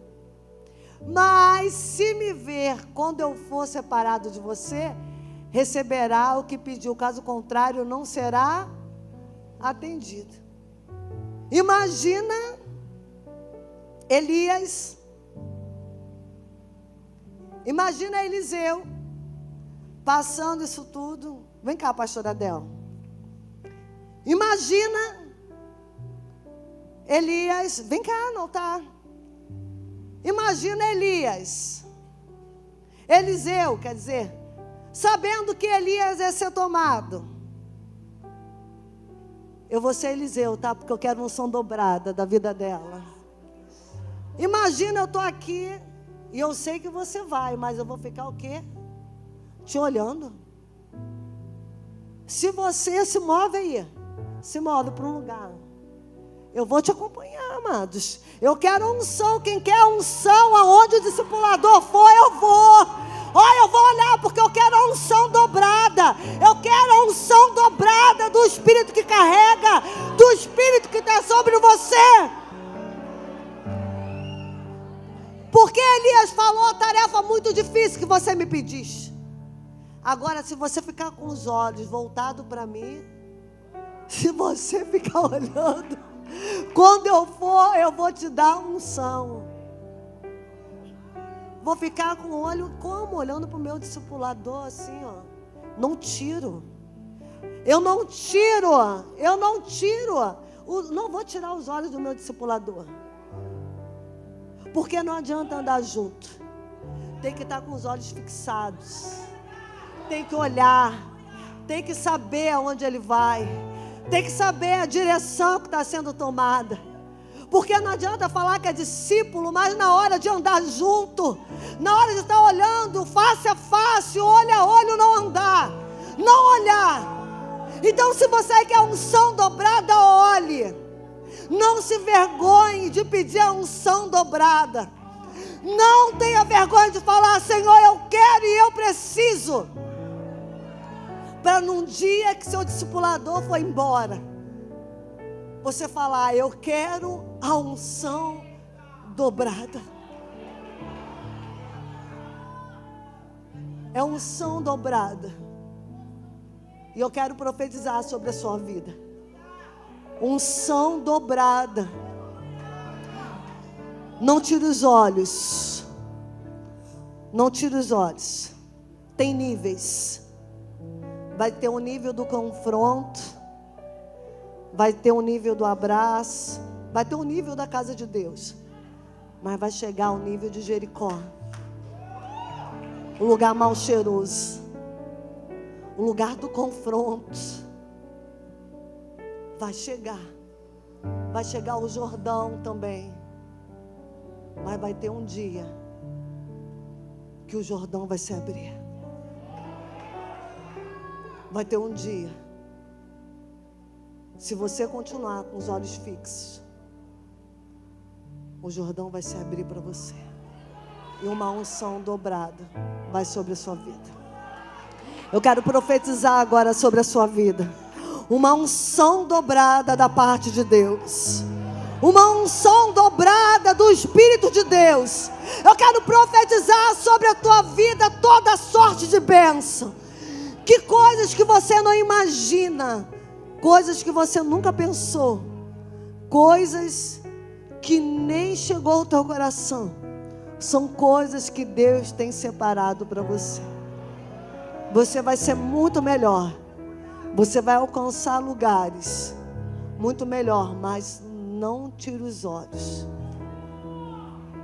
Mas se me ver quando eu for separado de você, receberá o que pediu. Caso contrário, não será atendido. Imagina Elias, imagina Eliseu passando isso tudo. Vem cá, pastora Adel. Imagina Elias, vem cá, não tá? Imagina Eliseu, quer dizer, sabendo que Elias ia ser tomado. Eu vou ser Eliseu, tá? Porque eu quero uma unção dobrada da vida dela. Imagina, eu estou aqui e eu sei que você vai, mas eu vou ficar o quê? Te olhando. Se você se move aí, se move para um lugar, eu vou te acompanhar, amados. Eu quero unção. Quem quer unção, aonde o discipulador for, eu vou. Olha, eu vou olhar, porque eu quero a unção dobrada. Eu quero a unção dobrada do Espírito que carrega, do Espírito que está sobre você. Porque Elias falou a tarefa muito difícil que você me pediste. Agora, se você ficar com os olhos voltados para mim, se você ficar olhando, quando eu for, eu vou te dar unção. Vou ficar com o olho como? Olhando para o meu discipulador assim, ó. Não tiro. Eu não tiro. Não vou tirar os olhos do meu discipulador. Porque não adianta andar junto. Tem que estar com os olhos fixados. Tem que olhar. Tem que saber aonde ele vai. Tem que saber a direção que está sendo tomada. Porque não adianta falar que é discípulo, mas na hora de andar junto, na hora de estar olhando face a face, olho a olho, não andar, não olhar. Então, se você quer unção dobrada, olhe. Não se vergonhe de pedir a unção dobrada. Não tenha vergonha de falar: Senhor, eu quero e eu preciso. Para num dia que seu discipulador for embora, você falar: eu quero a unção dobrada. É unção dobrada. E eu quero profetizar sobre a sua vida. Unção dobrada. Não tire os olhos. Não tire os olhos. Tem níveis. Vai ter um nível do confronto. Vai ter um nível do abraço. Vai ter um nível da casa de Deus. Mas vai chegar ao nível de Jericó. O lugar mal cheiroso. O lugar do confronto. Vai chegar. Vai chegar o Jordão também. Mas vai ter um dia que o Jordão vai se abrir. Vai ter um dia, se você continuar com os olhos fixos, o Jordão vai se abrir para você. E uma unção dobrada vai sobre a sua vida. Eu quero profetizar agora sobre a sua vida. Uma unção dobrada da parte de Deus. Uma unção dobrada do Espírito de Deus. Eu quero profetizar sobre a tua vida toda sorte de bênção. Que coisas que você não imagina. Coisas que você nunca pensou. Coisas que nem chegou ao teu coração. São coisas que Deus tem separado para você. Você vai ser muito melhor. Você vai alcançar lugares muito melhor, mas não tire os olhos.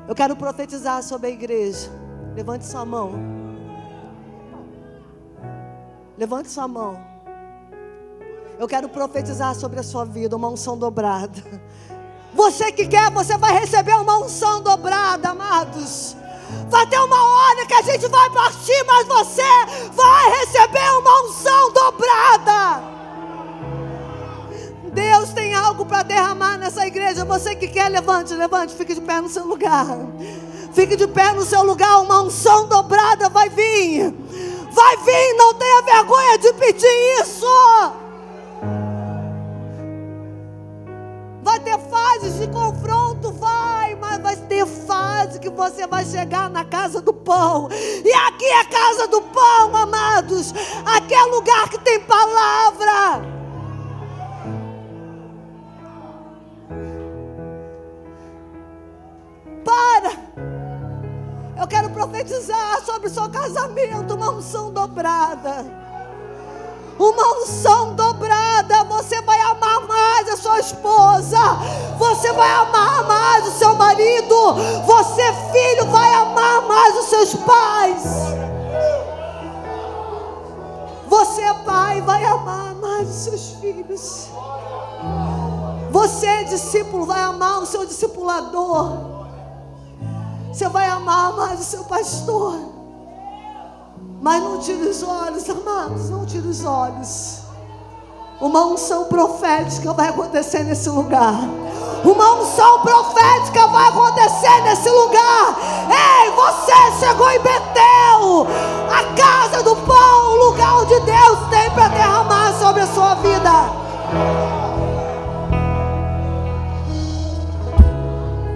Eu quero profetizar sobre a igreja. Levante sua mão. Levante sua mão. Eu quero profetizar sobre a sua vida uma unção dobrada. Você que quer, você vai receber uma unção dobrada, amados. Vai ter uma hora que a gente vai partir, mas você vai receber uma unção dobrada. Deus tem algo para derramar nessa igreja. Você que quer, levante, fique de pé no seu lugar. Fique de pé no seu lugar, uma unção dobrada vai vir. Vai vir, não tenha vergonha de pedir isso. Vai ter fases de confronto, mas vai ter fase que você vai chegar na casa do pão. E aqui é a casa do pão, amados. Aqui é lugar que tem palavra. Eu quero profetizar sobre o seu casamento uma unção dobrada. Uma unção dobrada. Você vai amar mais a sua esposa. Você vai amar mais o seu marido. Você, filho, vai amar mais os seus pais. Você, pai, vai amar mais os seus filhos. Você, discípulo, vai amar o seu discipulador. Você vai amar mais o seu pastor. Mas não tire os olhos, amados, não tire os olhos. Uma unção profética vai acontecer nesse lugar. Uma unção profética vai acontecer nesse lugar. Ei, você chegou em Betel, a casa do pão, o lugar onde Deus tem para derramar sobre a sua vida.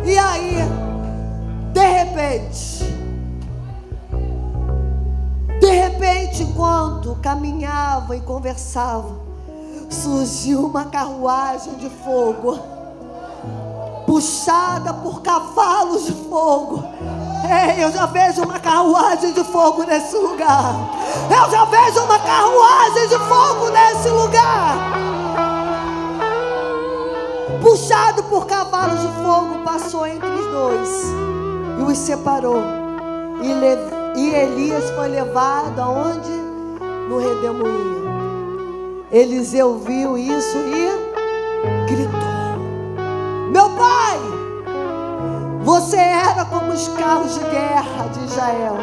E aí, de repente, enquanto caminhava e conversava, surgiu uma carruagem de fogo, puxada por cavalos de fogo. Ei, eu já vejo uma carruagem de fogo nesse lugar. Eu já vejo uma carruagem de fogo nesse lugar. Puxado por cavalos de fogo, passou entre os dois e os separou. E Elias foi levado aonde? No redemoinho. Eliseu viu isso e gritou: meu pai, você era como os carros de guerra de Israel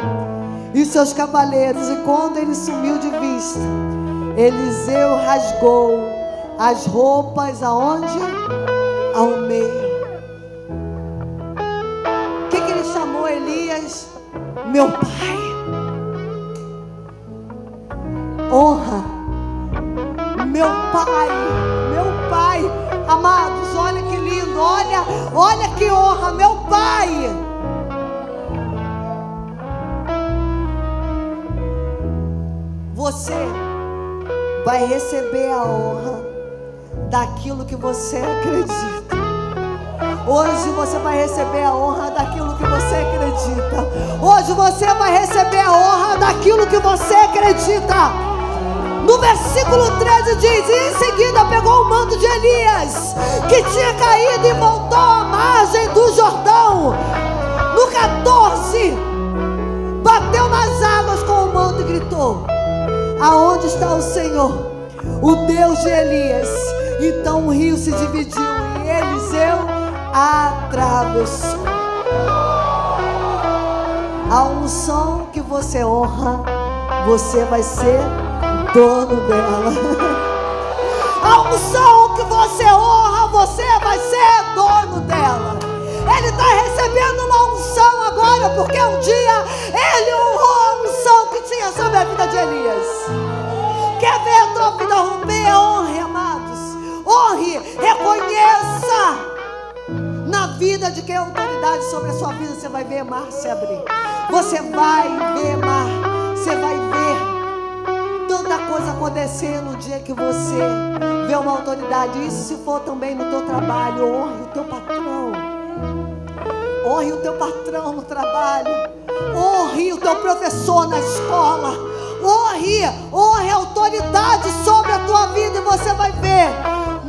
e seus cavaleiros. E quando ele sumiu de vista, Eliseu rasgou as roupas aonde? Ao meio. O que ele chamou Elias? Meu pai. Honra. Meu pai. Meu pai. Amados, olha que lindo. Olha que honra. Meu pai. Você vai receber a honra daquilo que você acredita. Hoje você vai receber a honra daquilo que você acredita. Hoje você vai receber a honra daquilo que você acredita. No versículo 13 diz: e em seguida pegou o manto de Elias, que tinha caído, e voltou à margem do Jordão. No 14, bateu nas águas com o manto e gritou: aonde está o Senhor, o Deus de Elias? Então o rio se dividiu e Eliseu atravessou. A unção que você honra, você vai ser dono dela. A unção que você honra, você vai ser dono dela. Ele está recebendo uma unção agora, porque um dia ele honrou a unção que tinha sobre a vida de Elias. Quer ver a tua vida romper? Honre, amados. Honre, reconheça na vida de quem é autoridade sobre a sua vida. Você vai ver mar se abrir. Você vai ver mar. Você vai ver tanta coisa acontecer no dia que você vê uma autoridade. Isso se for também no teu trabalho. Honre o teu patrão. Honre o teu patrão no trabalho. Honre o teu professor na escola. Honre a autoridade sobre a tua vida. E você vai ver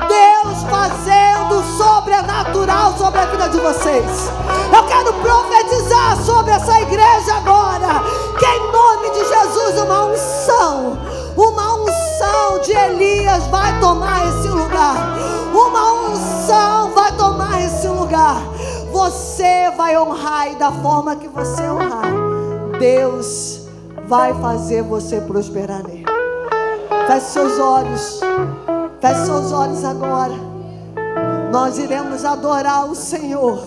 Deus fazendo sobrenatural sobre a vida de vocês. Eu quero profetizar sobre essa igreja agora, que em nome de Jesus uma unção de Elias vai tomar esse lugar. Uma unção vai tomar esse lugar. Você vai honrar, e da forma que você honrar, Deus vai fazer você prosperar nele. Feche seus olhos. Feche seus olhos agora. Nós iremos adorar o Senhor.